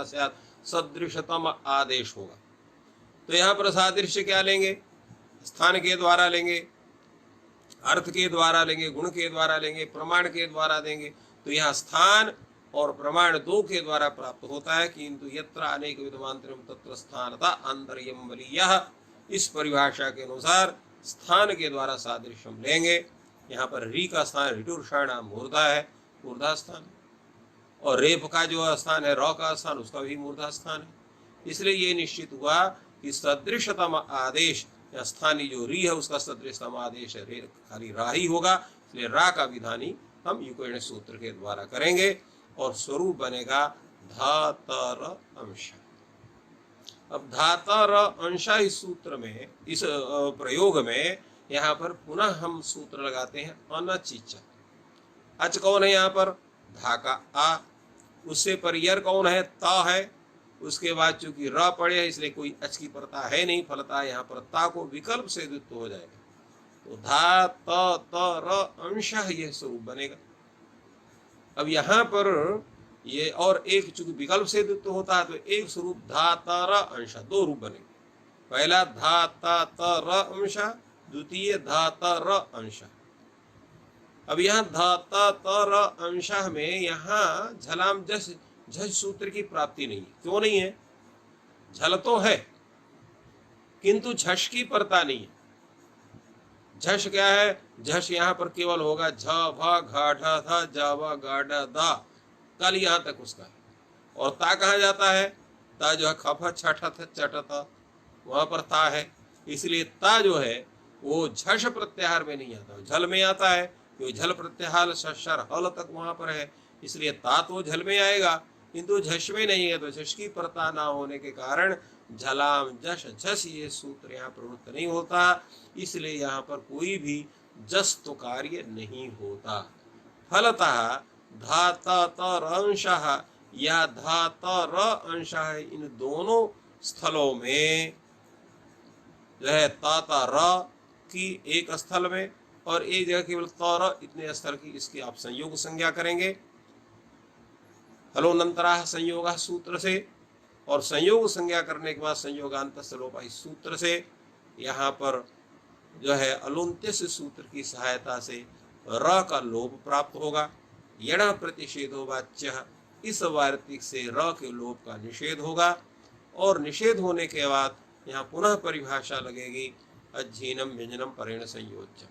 सदृशतम आदेश होगा। तो यहाँ पर सादृश्य क्या लेंगे, स्थान के द्वारा लेंगे, अर्थ के द्वारा लेंगे, गुण के द्वारा लेंगे, प्रमाण के द्वारा देंगे। तो यहाँ स्थान और प्रमाण दो के द्वारा प्राप्त होता है। किंतु यत्र अनेक विद्वांतरम तत्र स्थानता अंतर्यम बलीयः, इस परिभाषा के अनुसार स्थान के द्वारा सादृश्यम लेंगे। यहाँ पर री का स्थान ऋटुर्षाणा मूर्धा है, मूर्धा स्थान, और रेप का जो स्थान है, रौ का स्थान, उसका भी मूर्धा स्थान है। इसलिए ये निश्चित हुआ कि सदृशतम आदेश, या स्थानीय जो री है उसका सदृशतम आदेश है, रे खाली रा ही होगा, इसलिए रा का विधानी हम युक्तिण सूत्र के द्वारा करेंगे, और स्वरूप बनेगा धातर अंश। अब धातर अंश इस सूत्र में, इस प्रयोग में यहाँ पर पुनः हम सूत्र लगाते हैं अनचिच। अच कौन है यहाँ पर, धा का आ, उससे पर यर कौन है, ता है। उसके बाद चूंकि र पड़े है इसलिए कोई अच की परता है नहीं, फलता यहाँ पर ता को विकल्प से द्वित्व हो जाएगा। तो धा त र अंश यह स्वरूप बनेगा। अब यहाँ पर ये और एक चूंकि विकल्प से द्वित्व होता है तो एक स्वरूप धा त र अंश, दो रूप बनेंगे। पहला धा त र अंश, द्वितीय धा त र अंश। अब यहाँ धा त र अंश में यहाँ झलाम जस झज सूत्र की प्राप्ति नहीं है। क्यों नहीं है, झल तो है किंतु झश की परता नहीं है। झश क्या है, झश यहाँ पर केवल होगा झ भ घ ढ ध ज व ग ढ द, कल यहाँ तक उसका है। और ता कहाँ जाता है, ता जो है ख फ छ ठ थ चट त, वहां पर ता है। इसलिए ता जो है वो झश प्रत्याहार में नहीं आता, झल में आता है। क्योंकि झल प्रत्याहार शर हल तक वहां पर है, इसलिए ता तो झल में आएगा किंतु झश में नहीं है। तो झश की परता ना होने के कारण झलाम जश झस ये सूत्र यहाँ प्रवृत्त नहीं होता, इसलिए यहाँ पर कोई भी जस तो कार्य नहीं होता। फलतः धाता तर अंशः या धाता र अंशः, इन दोनों स्थलों में जो है ताता र की एक स्थल में और एक जगह केवल तर इतने स्थल की, इसकी आप संयोग संज्ञा करेंगे हलोनंतरा संयोग सूत्र से, और संयोग संज्ञा करने के बाद संयोगांत सलोपाई सूत्र से यहाँ पर जो है अलोन्त्यस्य सूत्र की सहायता से र का लोप प्राप्त होगा। यण प्रतिषेधो वाच्य, इस वार्तिक से र के लोप का निषेध होगा। और निषेध होने के बाद यहाँ पुनः परिभाषा लगेगी अज्जीनम व्यंजनम परेण संयोज्य।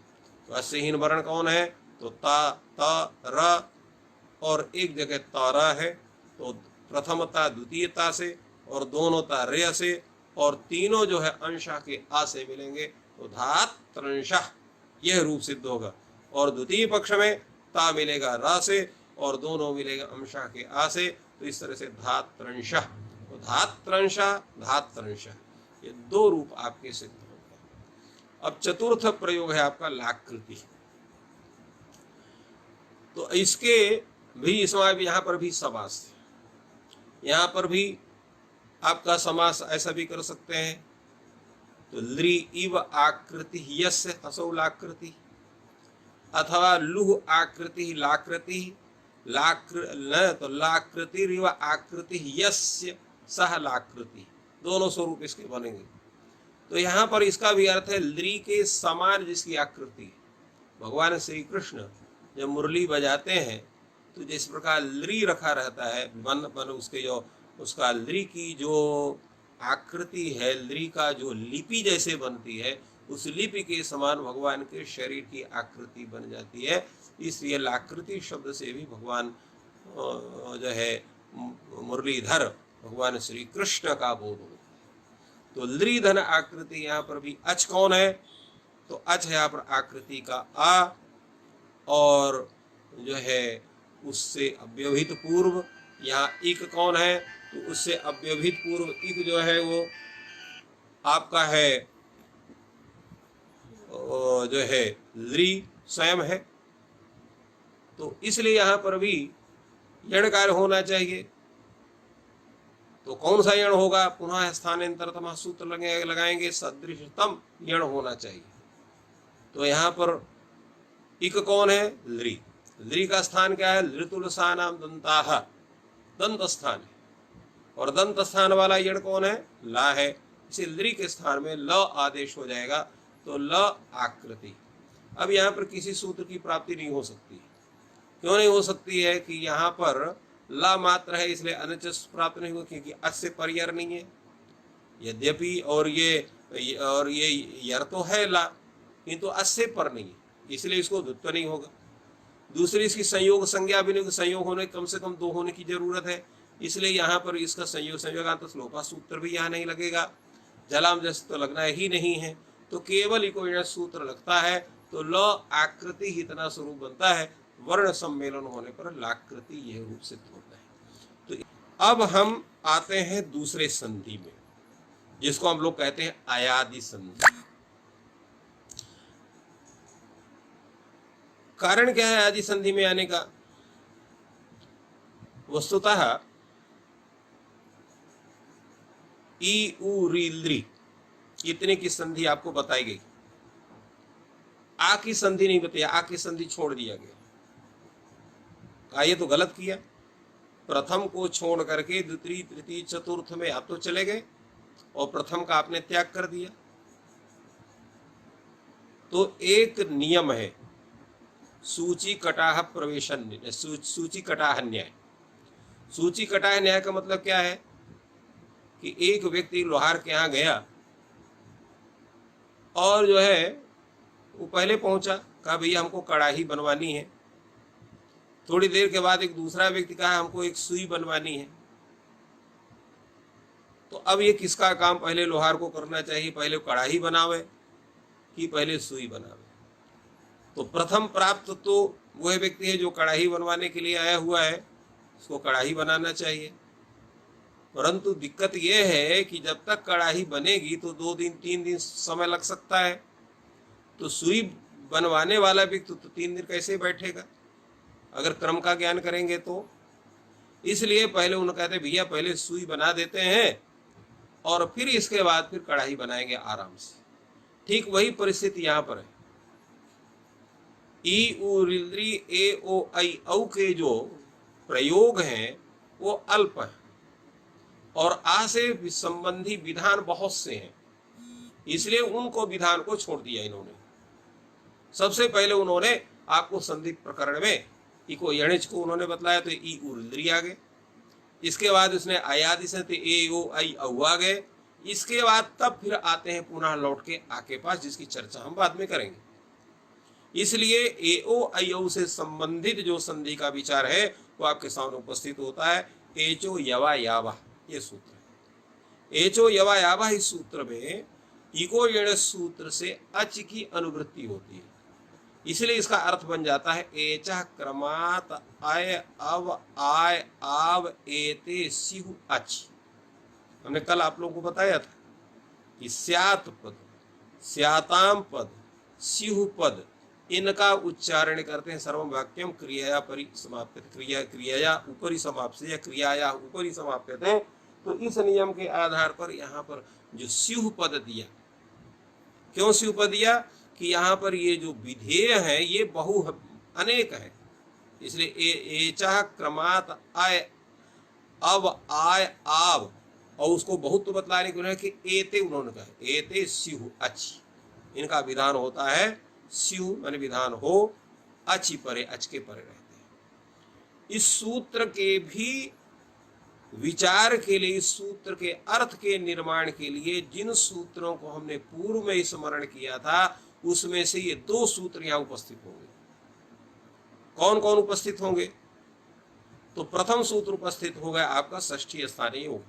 तो अस्यहीन वर्ण कौन है? तो ता, त, र और एक जगह तारा है, तो प्रथमता द्वितीयता से और दोनों रे से और तीनों जो है अंशा के आ से मिलेंगे, तो धात त्रंशः यह रूप सिद्ध होगा। और द्वितीय पक्ष में ता मिलेगा रा से और दोनों मिलेगा अंशा के आ से, तो इस तरह से धात त्रंशः। तो धात त्रंशः ये दो रूप आपके सिद्ध हो गए। अब चतुर्थ प्रयोग है आपका लाकृति। तो इसके भी इसमें भी यहाँ पर भी समास है। यहाँ पर भी आपका समास ऐसा भी कर सकते हैं, तो लृ इव आकृति यस्य असौ लाकृति, अथवा लुह आकृति लाकृति, तो लाकृतिरिव आकृति यस्य सह लाकृति, दोनों स्वरूप इसके बनेंगे। तो यहाँ पर इसका भी अर्थ है लृ के समान जिसकी आकृति। भगवान श्री कृष्ण जब मुरली बजाते हैं तो जिस प्रकार लृ रखा रहता है, मन उसके जो उसका लृ की जो आकृति है, लृ का जो लिपि जैसे बनती है, उस लिपि के समान भगवान के शरीर की आकृति बन जाती है। इसलिए लाकृति शब्द से भी भगवान जो है मुरलीधर भगवान श्री कृष्ण का बोध हो। तो लृ धन आकृति, यहाँ पर भी अच कौन है? तो अच है यहाँ पर आकृति का आ, और जो है उससे अव्यवहित पूर्व यहाँ इक कौन है? तो उससे अव्यवहित पूर्व इक जो है वो आपका है जो है लृ स्वयं है। तो इसलिए यहाँ पर भी यणकार होना चाहिए। तो कौन सा यण होगा? पुनः स्थानांतरतम सूत्र लगाएंगे, सदृशतम यण होना चाहिए। तो यहाँ पर इक कौन है? लृ। लृ का स्थान क्या है? लृतुलसानाम दंताः, दंत स्थान है। और दंत स्थान वाला यण कौन है? ला है। इसे लृ के स्थान में ल आदेश हो जाएगा, तो ल आकृति। अब यहाँ पर किसी सूत्र की प्राप्ति नहीं हो सकती। क्यों नहीं हो सकती है? कि यहाँ पर ला मात्र है, इसलिए अनचस प्राप्त नहीं हुआ, क्योंकि अच से पर नहीं है। यद्यपि और ये यर तो है ला, किंतु अच से पर नहीं है, इसलिए इसको द्वित्व नहीं होगा। दूसरी इसकी संयोग संज्ञा भी नहीं, संयोग होने कम से कम दो होने की जरूरत है, इसलिए यहाँ पर इसका संयोगांत श्लोपा सूत्र भी यहाँ नहीं लगेगा। जलाम जस तो लगना ही नहीं है, तो केवल इको सूत्र लगता है, तो ल आकृति ही इतना स्वरूप बनता है। वर्ण सम्मेलन होने पर लाकृति यह रूप सिद्ध होता है। तो अब हम आते हैं दूसरे संधि में, जिसको हम लोग कहते हैं अयादि संधि। कारण क्या है आदि संधि में आने का? वस्तुतः ई उ री लृ इतने की संधि आपको बताई गई, आ की संधि नहीं बताई, आ की संधि छोड़ दिया गया। ये तो गलत किया, प्रथम को छोड़ करके द्वितीय तृतीय चतुर्थ में आप तो चले गए और प्रथम का आपने त्याग कर दिया। तो एक नियम है सूची कटाह प्रवेशन, सूची कटाह न्याय। सूची कटाह न्याय का मतलब क्या है? कि एक व्यक्ति लोहार के यहाँ गया और जो है वो पहले पहुंचा, कहा भैया हमको कड़ाही बनवानी है। थोड़ी देर के बाद एक दूसरा व्यक्ति कहा हमको एक सुई बनवानी है। तो अब ये किसका काम पहले लोहार को करना चाहिए? पहले कड़ाही बनावे कि पहले सुई बनावे? तो प्रथम प्राप्त तो वह व्यक्ति है जो कड़ाही बनवाने के लिए आया हुआ है, उसको कड़ाही बनाना चाहिए। परंतु दिक्कत यह है कि जब तक कड़ाही बनेगी तो 2 दिन 3 दिन समय लग सकता है। तो सुई बनवाने वाला व्यक्ति तो 3 दिन कैसे बैठेगा अगर क्रम का ज्ञान करेंगे तो? इसलिए पहले उन्होंने कहते भैया पहले सुई बना देते हैं और फिर इसके बाद फिर कड़ाही बनाएंगे आराम से। ठीक वही परिस्थिति यहाँ पर है। ई उ ऋ ए ओ ऐ औ के जो प्रयोग हैं वो अल्प है और आ से संबंधी विधान बहुत से हैं, इसलिए उनको विधान को छोड़ दिया इन्होंने। सबसे पहले उन्होंने आपको संधि प्रकरण में इको यणिच को उन्होंने बतलाया तो ई उर्द्री आ गए। इसके बाद उसने आयादि से तो ए ओ आई औ आ गए। इसके बाद तब फिर आते हैं पुनः लौट के आ के पास, जिसकी चर्चा हम बाद में करेंगे। इसलिए ए ओ आई औ से संबंधित जो संधि का विचार है वो आपके सामने उपस्थित होता है। एचो यवा यावा ये सूत्र है। एचो यवा यावा इस सूत्र में इको यण सूत्र से अच की अनुवृत्ति होती है, इसलिए इसका अर्थ बन जाता है एचः क्रमात अय अव आय आव एते सिहु अच। हमने कल आप लोगों को बताया था कि स्यात पद, स्याताम पद, सिहु पद, इनका उच्चारण करते हैं सर्वम वाक्यम क्रियाया परिसमाप्यते, क्रियाया ऊपरी समाप्त या क्रियाया ऊपरी समाप्यते है। तो इस नियम के आधार पर यहाँ पर जो सिहु पद दिया, क्यों सिहु पद दिया कि यहाँ पर ये जो विधेय है ये बहु अनेक है, इसलिए एचः क्रमात आय अब आय आव, और उसको बहुत तो बतलाने को है कि एते उन्होंने कहा एते सिहु अच, इनका विधान होता है सिहु माने विधान हो, अचि परे अच के परे रहते हैं। इस सूत्र के भी विचार के लिए, इस सूत्र के अर्थ के निर्माण के लिए जिन सूत्रों को हमने पूर्व में स्मरण किया था उसमें से ये दो सूत्र यहाँ उपस्थित होंगे। कौन कौन उपस्थित होंगे? तो प्रथम सूत्र उपस्थित होगा आपका षष्ठी स्थानीय योग।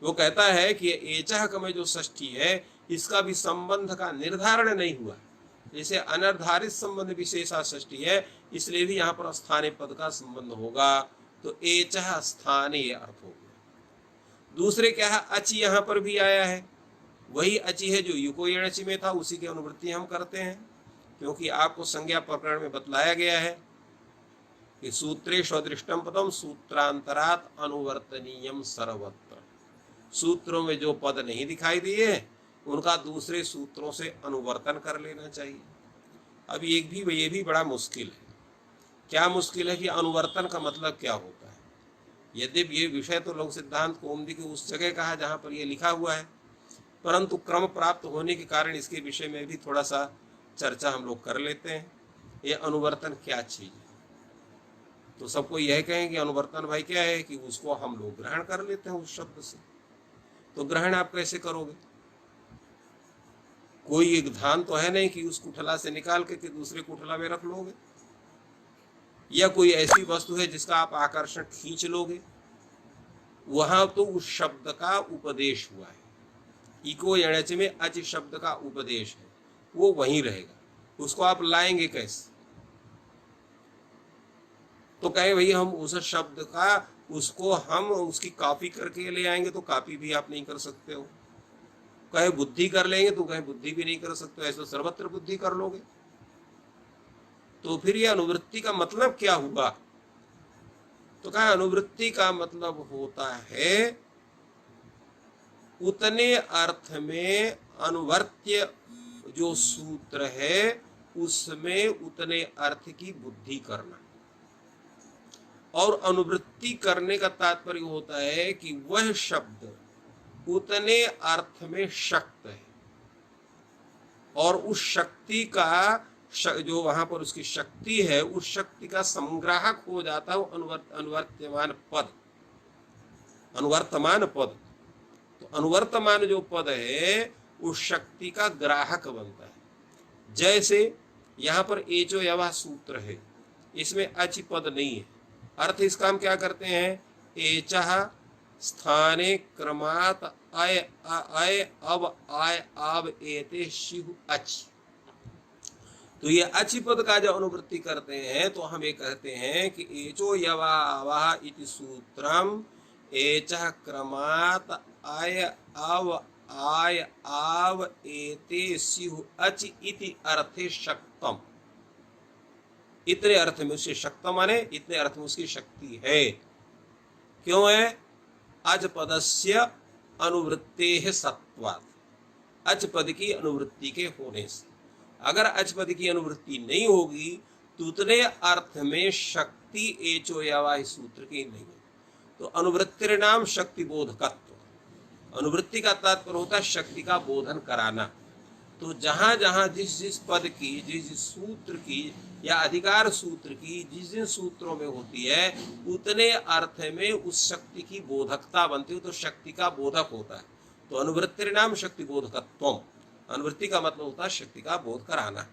वो कहता है कि एचः में जो षष्ठी है इसका भी संबंध का निर्धारण नहीं हुआ, जैसे अनिर्धारित संबंध विशेषा षष्ठी है, इसलिए भी यहाँ पर स्थानीय पद का संबंध होगा, तो एचः स्थानीय अर्थ हो गया। दूसरे क्या है, अचि यहाँ पर भी आया है, वही अचि है जो युको यणचि में था, उसी की अनुवृत्ति हम करते हैं, क्योंकि आपको संज्ञा प्रकरण में बतलाया गया है कि सूत्रेषु अदृष्टम पदम सूत्रांतरात अनुवर्तनीयम सर्वत्र। सूत्रों में जो पद नहीं दिखाई दिए उनका दूसरे सूत्रों से अनुवर्तन कर लेना चाहिए। अब ये भी बड़ा मुश्किल है। क्या मुश्किल है कि अनुवर्तन का मतलब क्या होता है? यद्यपि ये विषय तो लोक सिद्धांत कौमुदी के उस जगह का है जहाँ पर ये लिखा हुआ है, परंतु क्रम प्राप्त होने के कारण इसके विषय में भी थोड़ा सा चर्चा हम लोग कर लेते हैं। ये अनुवर्तन क्या चीज है? तो सबको यह कहें कि अनुवर्तन भाई क्या है कि उसको हम लोग ग्रहण कर लेते हैं उस शब्द से। तो ग्रहण आप कैसे करोगे? कोई एक धान तो है नहीं कि उस कुठला से निकाल के दूसरे कुठला में रख लोगे, या कोई ऐसी वस्तु है जिसका आप आकर्षण खींच लोगे। वहां तो उस शब्द का उपदेश हुआ है, इको यणच में अच शब्द का उपदेश है, वो वहीं रहेगा, उसको आप लाएंगे कैसे? तो कहे भाई हम उस शब्द का उसको हम उसकी कॉपी करके ले आएंगे, तो कॉपी भी आप नहीं कर सकते हो। कहे बुद्धि कर लेंगे तो कहे बुद्धि भी नहीं कर सकते, ऐसे सर्वत्र बुद्धि कर लोगे। तो फिर ये अनुवृत्ति का मतलब क्या हुआ? तो कहा अनुवृत्ति का मतलब होता है उतने अर्थ में अनुवर्त्य जो सूत्र है उसमें उतने अर्थ की बुद्धि करना। और अनुवृत्ति करने का तात्पर्य होता है कि वह शब्द उतने अर्थ में शक्त है, और उस शक्ति का जो वहां पर उसकी शक्ति है उस शक्ति का संग्राहक हो जाता है अनुवर्तमान पद, अनुवर्तमान पद। तो अनुवर्तमान जो पद है उस शक्ति का ग्राहक बनता है। जैसे यहाँ पर एचो यवा सूत्र है, इसमें अच पद नहीं है, अर्थ इसका हम क्या करते हैं, एचः स्थाने क्रमात अय अय अब आय आव एते शिहु अच। तो ये अच पद का जो अनुवृत्ति करते हैं तो हम ये कहते हैं कि एचो यवावः इति सूत्रम एचः क्रमात अय अव आय आव एते सिहु अच इति अर्थे शक्तम। इतने अर्थ में उससे शक्तम माने इतने अर्थ में उसकी शक्ति है। क्यों है? अच पदस्य अनुवृत्तेः सत्वात्, अच पद की अनुवृत्ति के होने से। अगर अच पद की अनुवृत्ति नहीं होगी तो उतने अर्थ में शक्ति एचो यवा सूत्र की नहीं है। तो अनुवृत्तिर नाम शक्ति बोधकत्व। अनुवृत्ति का तात्पर्य होता है शक्ति का बोधन कराना। तो जहाँ जहाँ जिस जिस पद की, जिस जिस सूत्र की या अधिकार सूत्र की जिस जिन सूत्रों में होती है, उतने अर्थ में उस शक्ति की बोधकता बनती है, तो शक्ति का बोधक होता है। तो अनुवृत्ति नाम शक्ति बोधकत्वम, अनुवृत्ति का मतलब होता है शक्ति का बोध कराना।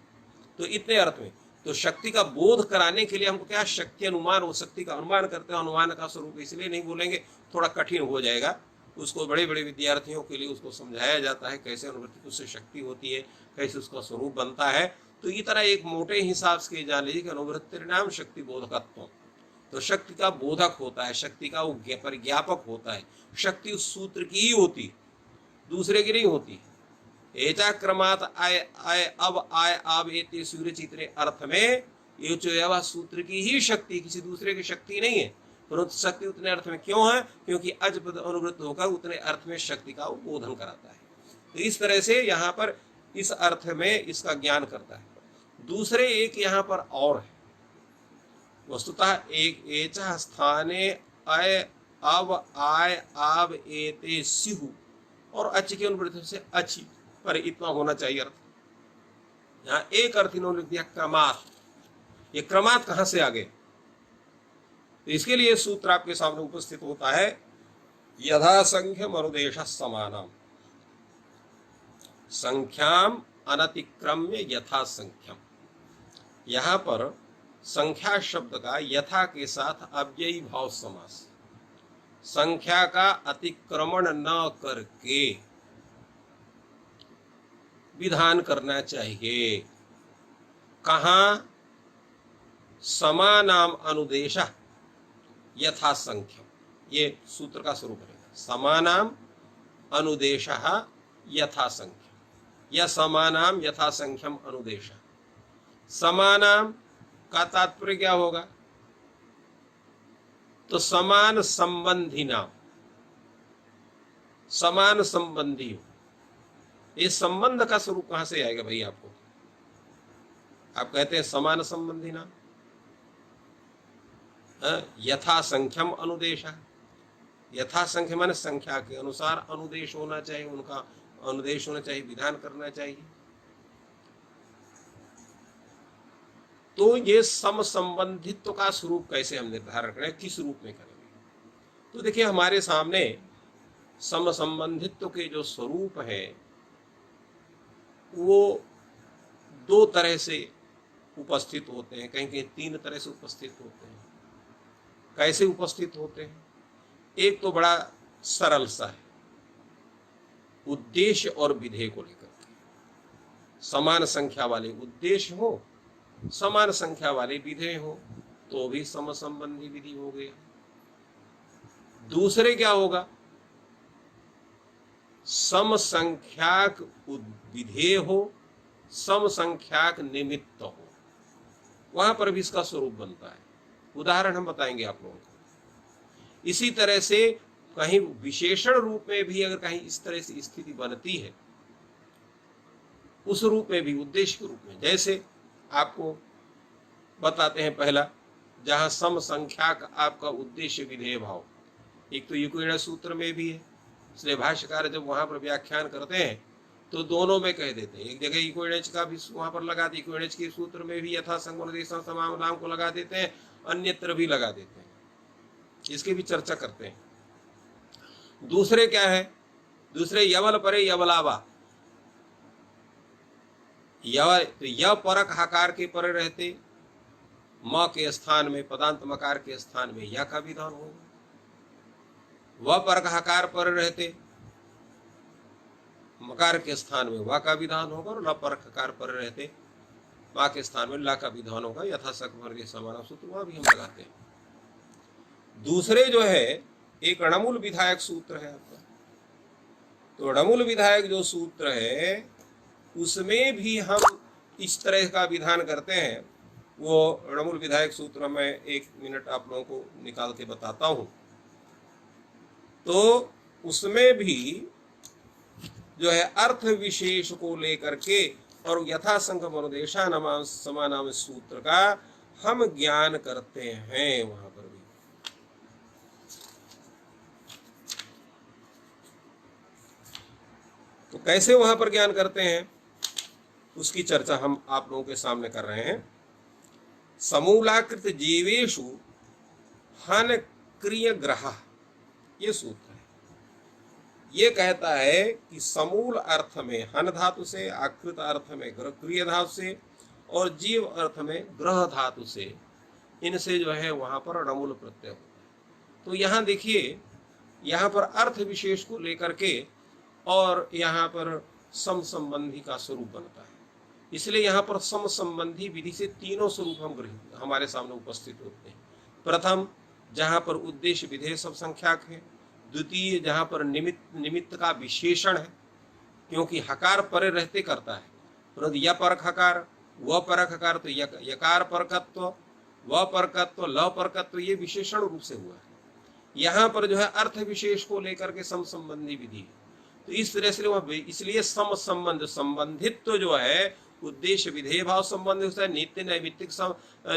तो इतने अर्थ में, तो शक्ति का बोध कराने के लिए हमको क्या, शक्ति अनुमान, वो शक्ति का अनुमान करते हैं। अनुमान का स्वरूप इसलिए नहीं बोलेंगे, थोड़ा कठिन हो जाएगा, उसको बड़े बड़े विद्यार्थियों के लिए उसको समझाया जाता है कैसे अनुवृत्ति उससे शक्ति होती है, कैसे उसका स्वरूप बनता है। तो ये तरह एक मोटे हिसाब से जान लीजिए कि अनुवृत्ति नाम शक्ति बोधकत्व, तो शक्ति का बोधक होता है, शक्ति का वो परिज्ञापक होता है। शक्ति उस सूत्र की ही होती, दूसरे की नहीं होती। एचा क्रमात आय आय अब आय अब एते सूर्य चित्रे अर्थ में ये जो सूत्र की ही शक्ति, किसी दूसरे की शक्ति नहीं है। परंतु शक्ति उतने अर्थ में क्यों है, क्योंकि अज पद अनुवृत्त होकर उतने अर्थ में शक्ति का वो बोधन कराता है। तो इस तरह से यहाँ पर इस अर्थ में इसका ज्ञान करता है। दूसरे एक यहाँ पर और है, वस्तुतः एक एचा स्थाने अय अब आय अब एते स्यु, और अच के अनुवृत्ति से अच्छी पर इतना होना चाहिए अर्थ। यहाँ एक अर्थ इन्होंने लिख दिया क्रमात। ये क्रमात कहां से आ गए, तो इसके लिए सूत्र आपके सामने उपस्थित होता है, यथा संख्यम अनुदेश समानम, संख्याम अनतिक्रम्य यथा संख्यम। यहां पर संख्या शब्द का यथा के साथ अव्ययी भाव समास, संख्या का अतिक्रमण न करके विधान करना चाहिए। कहां, समानाम अनुदेश यथा संख्यम, ये सूत्र का स्वरूप रहेगा। समानाम अनुदेश यथा संख्यम या समानाम यथा संख्यम अनुदेश। समानाम का तात्पर्य क्या होगा, तो समान संबंधी नाम, समान संबंधी हो। ये संबंध का स्वरूप कहां से आएगा भाई आपको, आप कहते हैं समान संबंधी नाम, यथा संख्यम अनुदेश। यथा संख्या माने संख्या के अनुसार अनुदेश होना चाहिए, उनका अनुदेश होना चाहिए, विधान करना चाहिए। तो ये सम संबंधित्व का स्वरूप कैसे हम निर्धारण करें, किस रूप में करेंगे, तो देखिए हमारे सामने सम संबंधित्व के जो स्वरूप है वो दो तरह से उपस्थित होते हैं, कहीं कहीं तीन तरह से उपस्थित होते हैं। कैसे उपस्थित होते हैं, एक तो बड़ा सरल सा है, उद्देश्य और विधेय को लेकर के। समान संख्या वाले उद्देश्य हो, समान संख्या वाले विधेय हो, तो भी सम संबंधी विधि हो गया। दूसरे क्या होगा, सम संख्याक विधेय हो, सम संख्याक निमित्त हो, वहां पर भी इसका स्वरूप बनता है। उदाहरण हम बताएंगे आप लोगों को। इसी तरह से कहीं विशेषण रूप में भी अगर कहीं इस तरह से स्थिति बनती है, उस रूप में भी उद्देश्य के रूप में, जैसे आपको बताते हैं पहला, जहां सम संख्याक आपका उद्देश्य विधेय भाव, एक तो युक्तिण सूत्र में भी है, इसलिए भाष्यकार जब वहां पर व्याख्यान करते हैं तो दोनों में कह देते हैं। एक जगह इक्विडेंस का भी वहां पर लगा देते, इक्विडेंस के सूत्र में भी यथा संगम समान नाम को लगा देते हैं, अन्यत्र भी लगा देते हैं, इसकी भी चर्चा करते हैं। दूसरे क्या है, दूसरे यवल परे यवलावा, य परक हकार के परे रहते, म के स्थान में पदांत मकार के स्थान में या का विधान होगा। व परक हकार पर रहते, मकार के स्थान में वा का विधान होगा, और ल परक हकार पर रहते, मा के स्थान में ला का विधान होगा। यथा सकवर्ग समान सूत्र वहां भी हम लगाते हैं। दूसरे जो है एक णमूल विधायक सूत्र है आपका, तो णमूल विधायक जो सूत्र है उसमें भी हम इस तरह का विधान करते हैं। वो णमूल विधायक सूत्र में 1 मिनट आप लोगों को निकाल के बताता हूं। तो उसमें भी जो है अर्थ विशेष को लेकर के और यथा संख्यम अनुदेशा नाम समानाम सूत्र का हम ज्ञान करते हैं। वहां पर भी तो कैसे वहां पर ज्ञान करते हैं, उसकी चर्चा हम आप लोगों के सामने कर रहे हैं। समूलाकृत जीवेषु हन क्रिय ग्रह, ये सूत्र है। ये कहता है कि समूल अर्थ में हन धातु से, आकृत अर्थ में क्रिय धातु से और जीव अर्थ में ग्रह धातु से, इनसे जो है वहां पर णमूल प्रत्यय होता है। तो यहाँ देखिए, यहाँ पर अर्थ विशेष को लेकर के और यहाँ पर सम संबंधी का स्वरूप बनता है। इसलिए यहाँ पर सम संबंधी विधि से तीनों स्वरूप हमारे सामने उपस्थित होते हैं। प्रथम, जहाँ पर उद्देश्य विधेय सब संख्याक है। द्वितीय, जहाँ पर निमित्त का विशेषण है, क्योंकि हकार परे रहते करता है, परंतु य परक हकार, व परक हकार, तो यकार परकत्व, व परकत्व, ल परकत्व, ये विशेषण रूप से हुआ है। यहाँ पर जो है अर्थ विशेष को लेकर के सम संबंधी विधि है। तो इस तरह से वह, इसलिए सम संबंध, संबंधित तो जो है उद्देश्य विधेय भाव संबंध होता है, नित्य नैमित्तिक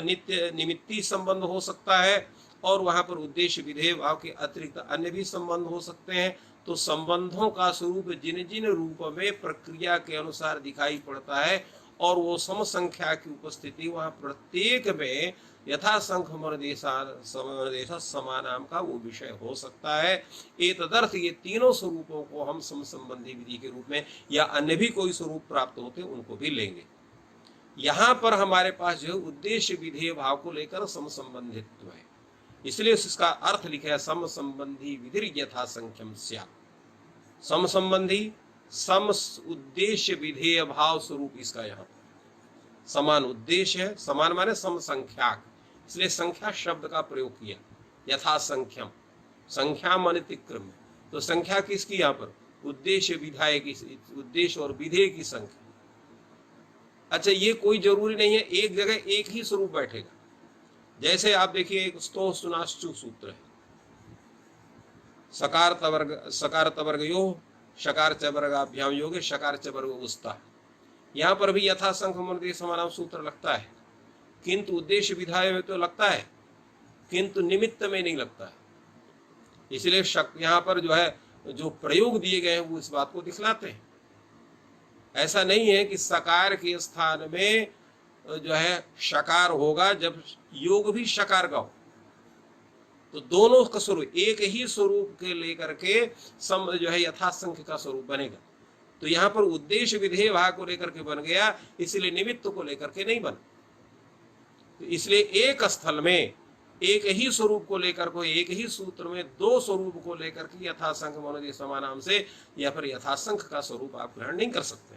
नित्य निमित्ती संबंध हो सकता है, और वहां पर उद्देश्य विधेय भाव के अतिरिक्त अन्य भी संबंध हो सकते हैं। तो संबंधों का स्वरूप जिन जिन रूप में प्रक्रिया के अनुसार दिखाई पड़ता है, और वो सम संख्या की उपस्थिति वहां प्रत्येक में यथा संख्य मनोदेशा समानाम का वो विषय हो सकता है। एतदर्थ ये तीनों स्वरूपों को हम सम संबंधी विधि के रूप में या अन्य भी कोई स्वरूप प्राप्त होते उनको भी लेंगे। यहाँ पर हमारे पास जो उद्देश्य विधेय भाव को लेकर सम संबंधित्व है, इसलिए इसका अर्थ लिखा है सम संबंधी विधि यथा संख्यम स्यात्। सम संबंधी, सम उद्देश्य विधेय भाव स्वरूप इसका यहाँ समान उद्देश्य है, समान माने सम संख्याक, इसलिए संख्या शब्द का प्रयोग किया। यथा संख्यम, संख्या अनतिक्रम में, तो संख्या किसकी यहाँ पर? उद्देश्य विधायक की, उद्देश्य और विधेय की संख्या। अच्छा, ये कोई जरूरी नहीं है एक जगह एक ही स्वरूप बैठेगा। जैसे आप देखिए, एक स्तो सुनाश्चु सूत्र है, सकार तवर्ग यो, शकार चवर्गाभ्याम योगे, शकार चवर्ग उस्ता। यहाँ पर भी यथा संख्य मनोदेश समानाम सूत्र लगता है, किंतु उद्देश्य विधाय में तो लगता है, किंतु निमित्त में नहीं लगता है। इसलिए यहाँ पर जो है जो प्रयोग दिए गए हैं वो इस बात को दिखलाते हैं। ऐसा नहीं है कि सकार के स्थान में जो है शकार होगा जब योग भी शकार का हो, तो दोनों का स्वरूप एक ही स्वरूप के लेकर के सम जो है यथासंख्य का स्वरूप बनेगा। तो यहाँ पर उद्देश्य विधेय भाग को लेकर के बन गया, इसलिए निमित्त को लेकर के नहीं बना। तो इसलिए एक स्थल में एक ही स्वरूप को लेकर को, एक ही सूत्र में दो स्वरूप को लेकर के यथासंख्य मनोदेश समानाम से या फिर यथासंख्य का स्वरूप आप ग्रहण नहीं कर सकते।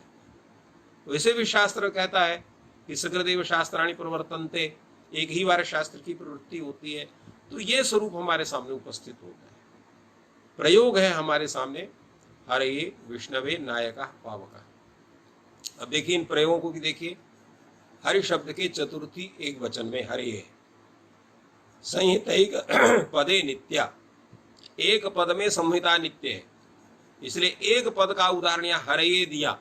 वैसे भी शास्त्र कहता है कि सकृदेव शास्त्राणि प्रवर्तन्ते, एक ही बार शास्त्र की प्रवृत्ति होती है। तो ये स्वरूप हमारे सामने उपस्थित होता है, प्रयोग है हमारे सामने, हरे विष्णवे नायका पावका। अब देखिए इन प्रयोगों को भी देखिए। हरि शब्द के चतुर्थी एक वचन में हरे है, संहितैक पदे नित्या, एक पद में संहिता नित्य है, इसलिए एक पद का उदाहरण यहाँ हरे दिया,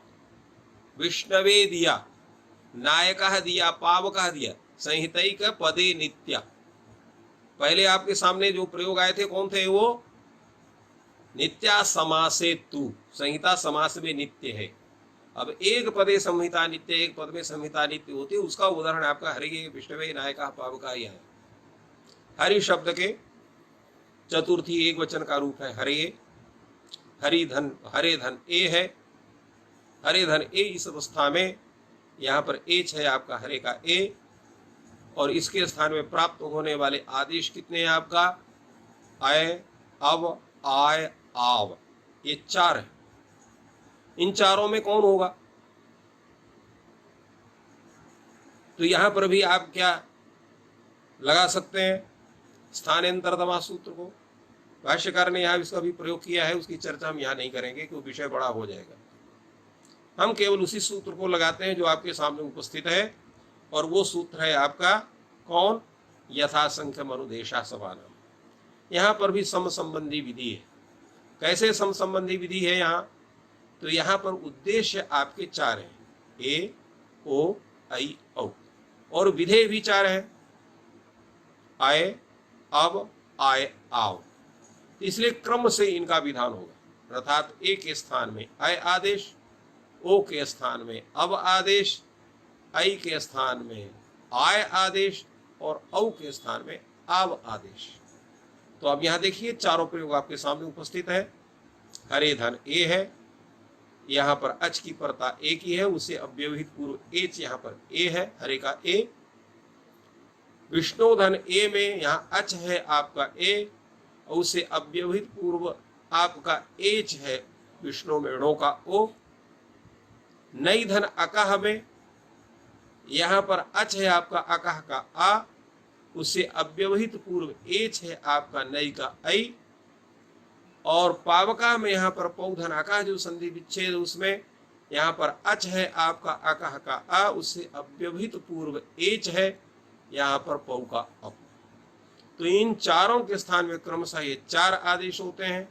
विष्णवे दिया, नायका दिया, पावका दिया, संहितैक पदे नित्या। पहले आपके सामने जो प्रयोग आए थे कौन थे? वो नित्या समासे तु, संहिता समास में नित्य है। अब एक पदे संहिता नित्य, एक पद में संहिता नित्य होती है, उसका उदाहरण आपका हरि विष्णवे नायका पावका ही है। हरि शब्द के चतुर्थी एक वचन का रूप है हरे, हरि धन, हरे धन ए है, हरे धन ए। इस अवस्था में यहाँ पर एच है आपका हरे का ए, और इसके स्थान में प्राप्त होने वाले आदेश कितने हैं आपका? आय, अब, आय, आव, ये चार है। इन चारों में कौन होगा? तो यहां पर भी आप क्या लगा सकते हैं? स्थानांतरतमा सूत्र को भाष्यकार ने यहाँ इसका भी प्रयोग किया है, उसकी चर्चा हम यहाँ नहीं करेंगे क्योंकि विषय बड़ा हो जाएगा। हम केवल उसी सूत्र को लगाते हैं जो आपके सामने उपस्थित है, और वो सूत्र है आपका कौन? यथासंख्य मनुदेशा समानम। यहाँ पर भी सम संबंधी विधि है। कैसे सम संबंधी विधि है यहाँ? तो यहाँ पर उद्देश्य आपके चार हैं, ए, ओ, आई, औ, और विधेय भी चार हैं, आय, अब, आय, आव। इसलिए क्रम से इनका विधान होगा, अर्थात एक स्थान में आय आदेश, ओ के स्थान में अब आदेश, ऐ के स्थान में आय आदेश और औ के स्थान में आव आदेश। तो अब यहां देखिए चारों प्रयोग आपके सामने उपस्थित है। हरे धन ए है, यहां पर अच की परता ए की है, उसे अव्यवहित पूर्व एच यहां पर ए है, हरे का ए। विष्णुधन ए में यहाँ अच है आपका ए और उसे अव्यवहित पूर्व आपका एच है विष्णु में णों का ओ। नई धन अकह में यहाँ पर अच है आपका अकह का आ, उसे अव्यवहित पूर्व एच है आपका नई का ऐ। और पावका में यहाँ पर पौधन अकह जो संधि विच्छेद उसमें यहाँ पर अच है आपका अकह का आ, उसे अव्यवहित पूर्व एच है यहाँ पर पौ का अप। तो इन चारों के स्थान में क्रमशः ये चार आदेश होते हैं।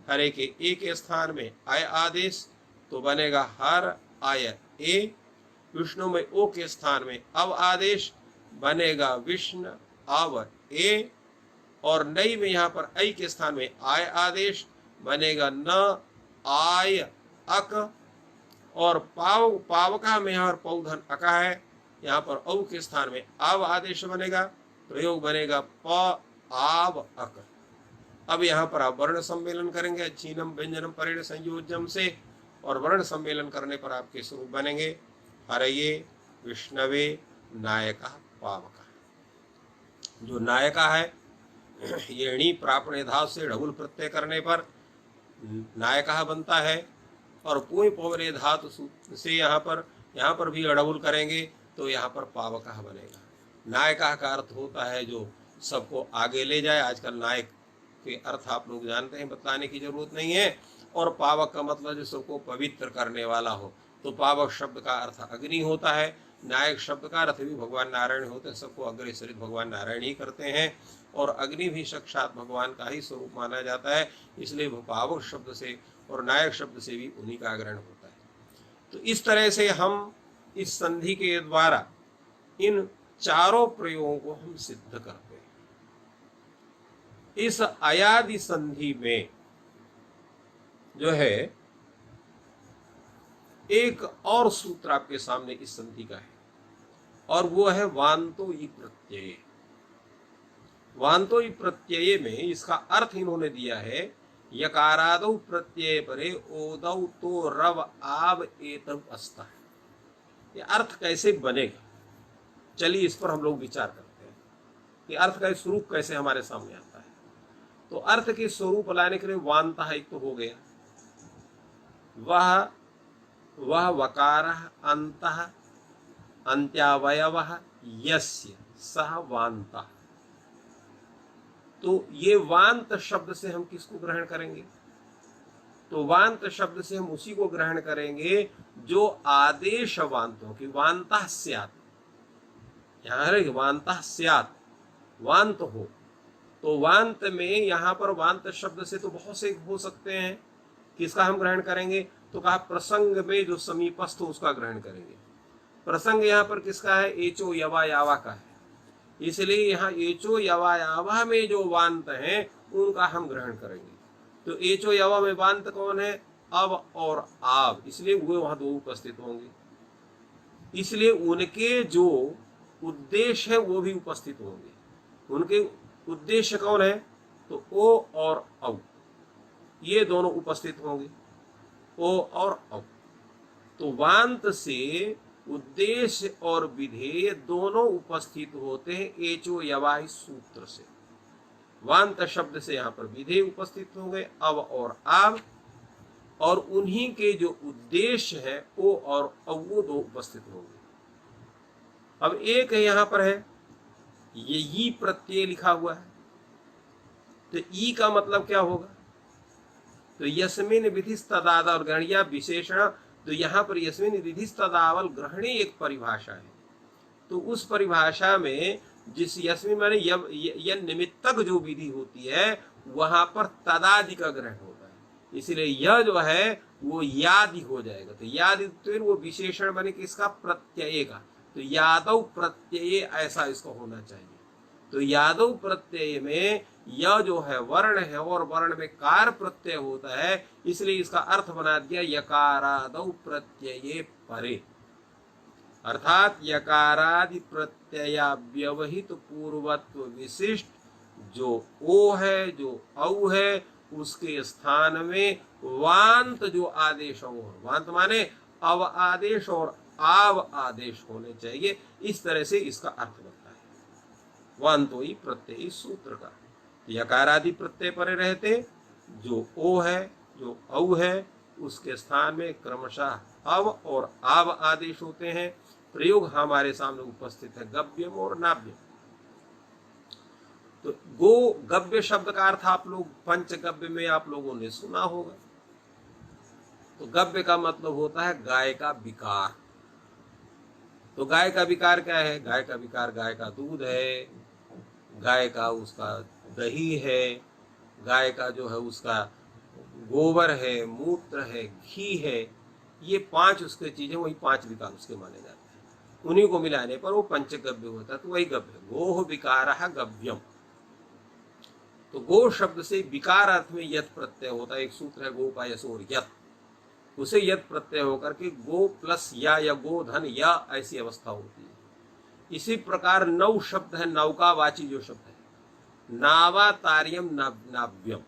हरे के ए के स्थान में आय आदेश तो बनेगा हर आय ए। विष्णु में ओ के स्थान में अव आदेश बनेगा विष्णु अव ए। और नई में यहाँ पर ऐ के स्थान में आय आदेश बनेगा न आय अक। और पावका में यहाँ पर पौधन अका है, यहाँ पर औ के स्थान में आव आदेश बनेगा, प्रयोग बनेगा प आव अक। अब यहाँ पर आप वर्ण सम्मेलन करेंगे चीनम व्यंजनम परिण संयोजम से, और वर्ण सम्मेलन करने पर आपके स्वरूप बनेंगे हरये विष्णवे नायका पावका। जो नायका है ये णी प्रापणे धाव से ढबुल प्रत्यय करने पर नायका बनता है, और पुय पवने धातु से यहाँ पर भी अड़बुल करेंगे तो यहाँ पर पावका बनेगा। नायका का अर्थ होता है जो सबको आगे ले जाए। आजकल नायक के अर्थ आप लोग जानते हैं, बताने की जरूरत नहीं है। और पावक का मतलब जो सबको पवित्र करने वाला हो, तो पावक शब्द का अर्थ अग्नि होता है। नायक शब्द का अर्थ भी भगवान नारायण होते हैं, सबको अग्रेसरित भगवान नारायण ही करते हैं। और अग्नि भी साक्षात भगवान का ही स्वरूप माना जाता है, इसलिए पावक शब्द से और नायक शब्द से भी उन्हीं का ग्रहण होता है। तो इस तरह से हम इस संधि के द्वारा इन चारों प्रयोगों को हम सिद्ध करते हैं। इस अयादि संधि में जो है एक और सूत्र आपके सामने इस संधि का है, और वो है वांतो ई प्रत्यय। वांतो ई प्रत्यय में इसका अर्थ इन्होंने दिया है यकारादौ प्रत्यय परे ओदौ तो रव आव एतव अस्ता। ये अर्थ कैसे बनेगा, चलिए इस पर हम लोग विचार करते हैं कि अर्थ का स्वरूप कैसे हमारे सामने आता है। तो अर्थ के स्वरूप लाने के लिए वांता एक तो हो गया, वह वकारः अन्तः अन्त्यावयवः यस्य सह वान्तः। तो ये वांत शब्द से हम किसको ग्रहण करेंगे? तो वांत शब्द से हम उसी को ग्रहण करेंगे जो आदेश वांतों की वांतः स्यात्। यहाँ वांतः स्यात्, वांत हो। तो वांत में यहाँ पर वांत शब्द से तो बहुत से हो सकते हैं, किसका हम ग्रहण करेंगे? तो कहा प्रसंग में जो समीपस्थ हो उसका ग्रहण करेंगे। प्रसंग यहाँ पर किसका है? एचो यवा यावा का है, इसलिए यहाँ एचो यवा यावा में जो वांत हैं उनका हम ग्रहण करेंगे। तो एचो यवा में वांत कौन है? अब और आव, इसलिए वो वहां दो उपस्थित होंगे, इसलिए उनके जो उद्देश्य है वो भी उपस्थित होंगे। उनके उद्देश्य कौन है? तो ओ और औ, ये दोनों उपस्थित होंगे, ओ और औ। तो वांत से उद्देश्य और विधेय दोनों उपस्थित होते हैं एचो यवाही सूत्र से। वांत शब्द से यहाँ पर विधेय उपस्थित होंगे अव और आव, और उन्हीं के जो उद्देश्य है ओ और औ वो दो उपस्थित होंगे। अब एक यहाँ पर है ये ई प्रत्यय लिखा हुआ है, तो ई का मतलब क्या होगा? तो यस्मिन विधिस्तदावल ग्रहणीय विशेषण। तो यहाँ पर यस्मिन विधिस्तदावल ग्रहणी एक परिभाषा है, तो उस परिभाषा में जिस यस्मिन माने यह निमित्तक जो विधि होती है वहां पर तदादि का ग्रहण होता है, इसलिए यह जो है वो यादि हो जाएगा। तो यादि तो वो विशेषण बने किसका? प्रत्यय का। तो यादव प्रत्यय ऐसा इसको होना चाहिए। तो यादव प्रत्यय में य जो है वर्ण है और वर्ण में कार प्रत्यय होता है, इसलिए इसका अर्थ बना दिया यकारादौ प्रत्यये परे, अर्थात यकारादि प्रत्यया व्यवहित पूर्वत्व विशिष्ट जो ओ है, जो औ है, उसके स्थान में वांत जो आदेश हो, वांत माने अव आदेश और आव आदेश होने चाहिए। इस तरह से इसका अर्थ बनता है वांतो ही प्रत्यय इस सूत्र का। यकारादि प्रत्यय परे रहते, जो ओ है, जो औ है, उसके स्थान में क्रमशः अव और आव आदेश होते हैं। प्रयोग हमारे सामने उपस्थित है गव्यम और नाव्यम। तो गो गव्य शब्द का अर्थ आप लोग पंचगव्य में आप लोगों ने सुना होगा। तो गव्य का मतलब होता है गाय का विकार। तो गाय का विकार क्या है? गाय का विकार गाय का दूध है, गाय का उसका दही है, गाय का जो है उसका गोबर है, मूत्र है, घी है। ये पांच उसके चीजें, वही पांच विकार उसके माने जाते हैं। उन्हीं को मिलाने पर वो पंचगव्य होता है। तो वही गव्य, गोह विकारः गव्यम। तो गो शब्द से विकार अर्थ में यत प्रत्यय होता है। एक सूत्र है गो का यशोर यत, उसे यत प्रत्यय होकर के गो प्लस या गो धन या ऐसी अवस्था होती है। इसी प्रकार नौ शब्द है, नौकावाची जो शब्द है, नावातार्यम नाव्यम,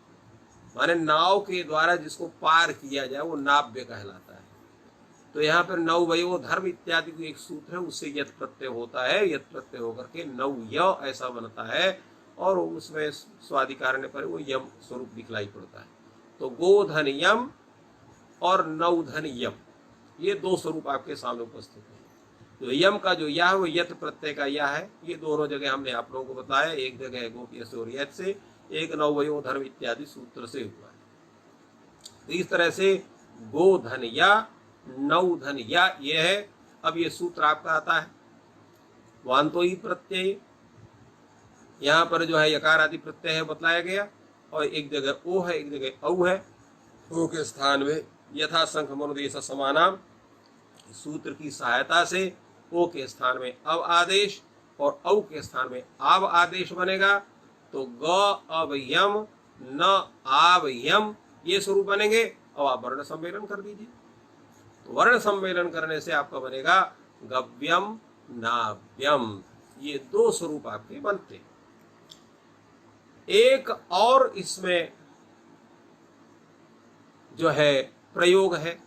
माने नाव के द्वारा जिसको पार किया जाए वो नाव्य कहलाता है। तो यहाँ पर नौ वयो धर्म इत्यादि को एक सूत्र है, उससे यत प्रत्यय होता है। यत प्रत्यय होकर के नौ य ऐसा बनता है और उसमें स्वादिकारण्य पर वो यम स्वरूप दिखलाई पड़ता है। तो गोधन यम और नौधन यम, ये दो स्वरूप आपके सामने उपस्थित है। तो यम का जो या है वो यत प्रत्यय का या है। ये दोनों जगह हमने आप लोगों को बताया, एक जगह गोप्य और यत से, एक नवयो धर्म इत्यादि सूत्र से हुआ है। तो इस तरह से गोधन या नौधन या ये है। अब ये सूत्र आपका आता है वांतो ही प्रत्यय, यहाँ पर जो है यकार आदि प्रत्यय है बतलाया गया, और एक जगह ओ है, एक जगह औ है। ओ के स्थान में यथा संख मनुदेश समानाम सूत्र की सहायता से ओ के स्थान में अव आदेश और औ के स्थान में आव आदेश बनेगा। तो ग अब यम न आव यम ये स्वरूप बनेंगे। अब आप वर्ण सम्मेलन कर दीजिए। तो वर्ण सम्मेलन करने से आपका बनेगा गव्यम नाव्यम। ये दो स्वरूप आपके बनते हैं। एक और इसमें जो है प्रयोग है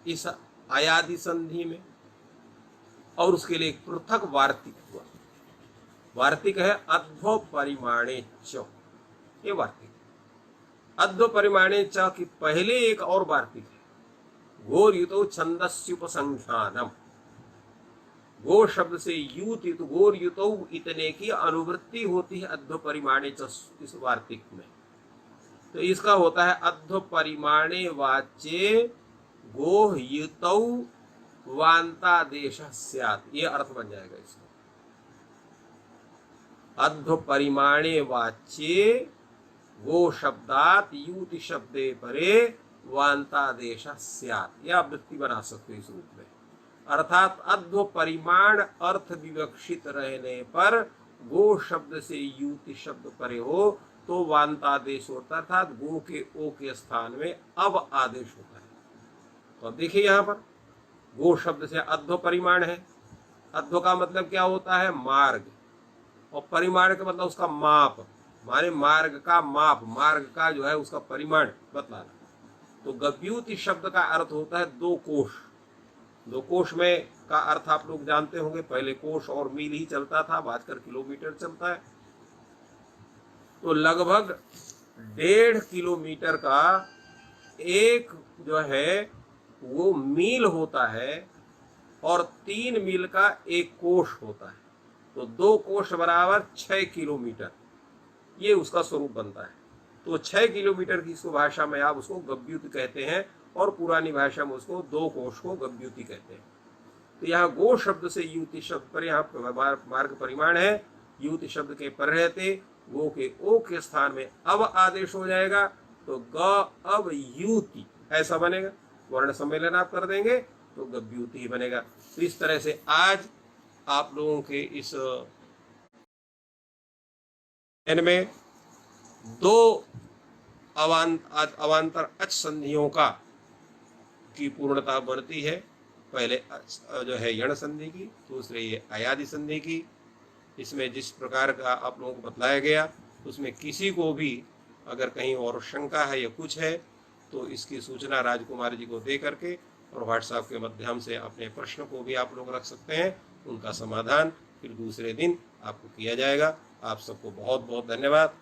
इस आयादि संधि में, और उसके लिए एक पृथक वार्तिक हुआ। वार्तिक है अध्व परिमाणे च, ये वार्तिक। अध्व परिमाणे च की पहले एक और वार्तिक है घोर युतो छंदस्युपसंख्यानम। गो शब्द से यूत युत, गोर युतो इतने की अनुवृत्ति होती है अध्व परिमाणे च इस वार्तिक में। तो इसका होता है अध्व परिमाणे वाच्ये गोह युतौ वांतादेश स्यात्, ये अर्थ बन जाएगा इसका। अध्व परिमाणे वाच्ये गो शब्दात यूति शब्दे परे वांतादेश स्यात्, यह वृत्ति बना सकते इस रूप में। अर्थात अध्व परिमाण अर्थ विवक्षित रहने पर गो शब्द से यूति शब्द परे हो तो वांतादेश होता है, अर्थात गो के ओ के स्थान में अब आदेश होता है। तो अब देखिए यहाँ पर गो शब्द से अध्व परिमाण है। अध्व का मतलब क्या होता है? मार्ग, और परिमाण का मतलब उसका माप, माने मार्ग का माप, मार्ग का जो है उसका परिमाण बतलाना। तो गव्यूति शब्द का अर्थ होता है दो कोश। दो कोश में का अर्थ आप लोग जानते होंगे, पहले कोश और मील ही चलता था, आजकल किलोमीटर चलता है। तो लगभग 1.5 किलोमीटर का एक जो है वो मील होता है, और 3 मील का एक कोश होता है। तो 2 कोश बराबर 6 किलोमीटर, ये उसका स्वरूप बनता है। तो 6 किलोमीटर की इसको भाषा में आप उसको गव्युति कहते हैं, और पुरानी भाषा में उसको 2 कोश को गव्युति कहते हैं। तो यहाँ गो शब्द से युति शब्द पर यहाँ मार्ग परिमाण है। युति शब्द के पर रहते गो के ओ के स्थान में अब आदेश हो जाएगा, तो ग अब युति ऐसा बनेगा। वर्ण सम्मेलन आप कर देंगे तो गव्युति ही बनेगा। तो इस तरह से आज आप लोगों के इस इनमें दो अवान्तर अच संधियों का की पूर्णता बनती है। पहले जो है यण संधि की, दूसरे ये अयादि संधि की। इसमें जिस प्रकार का आप लोगों को बतलाया गया, उसमें किसी को भी अगर कहीं और शंका है या कुछ है तो इसकी सूचना राजकुमार जी को दे करके और व्हाट्सएप के माध्यम से अपने प्रश्न को भी आप लोग रख सकते हैं। उनका समाधान फिर दूसरे दिन आपको किया जाएगा। आप सबको बहुत बहुत धन्यवाद।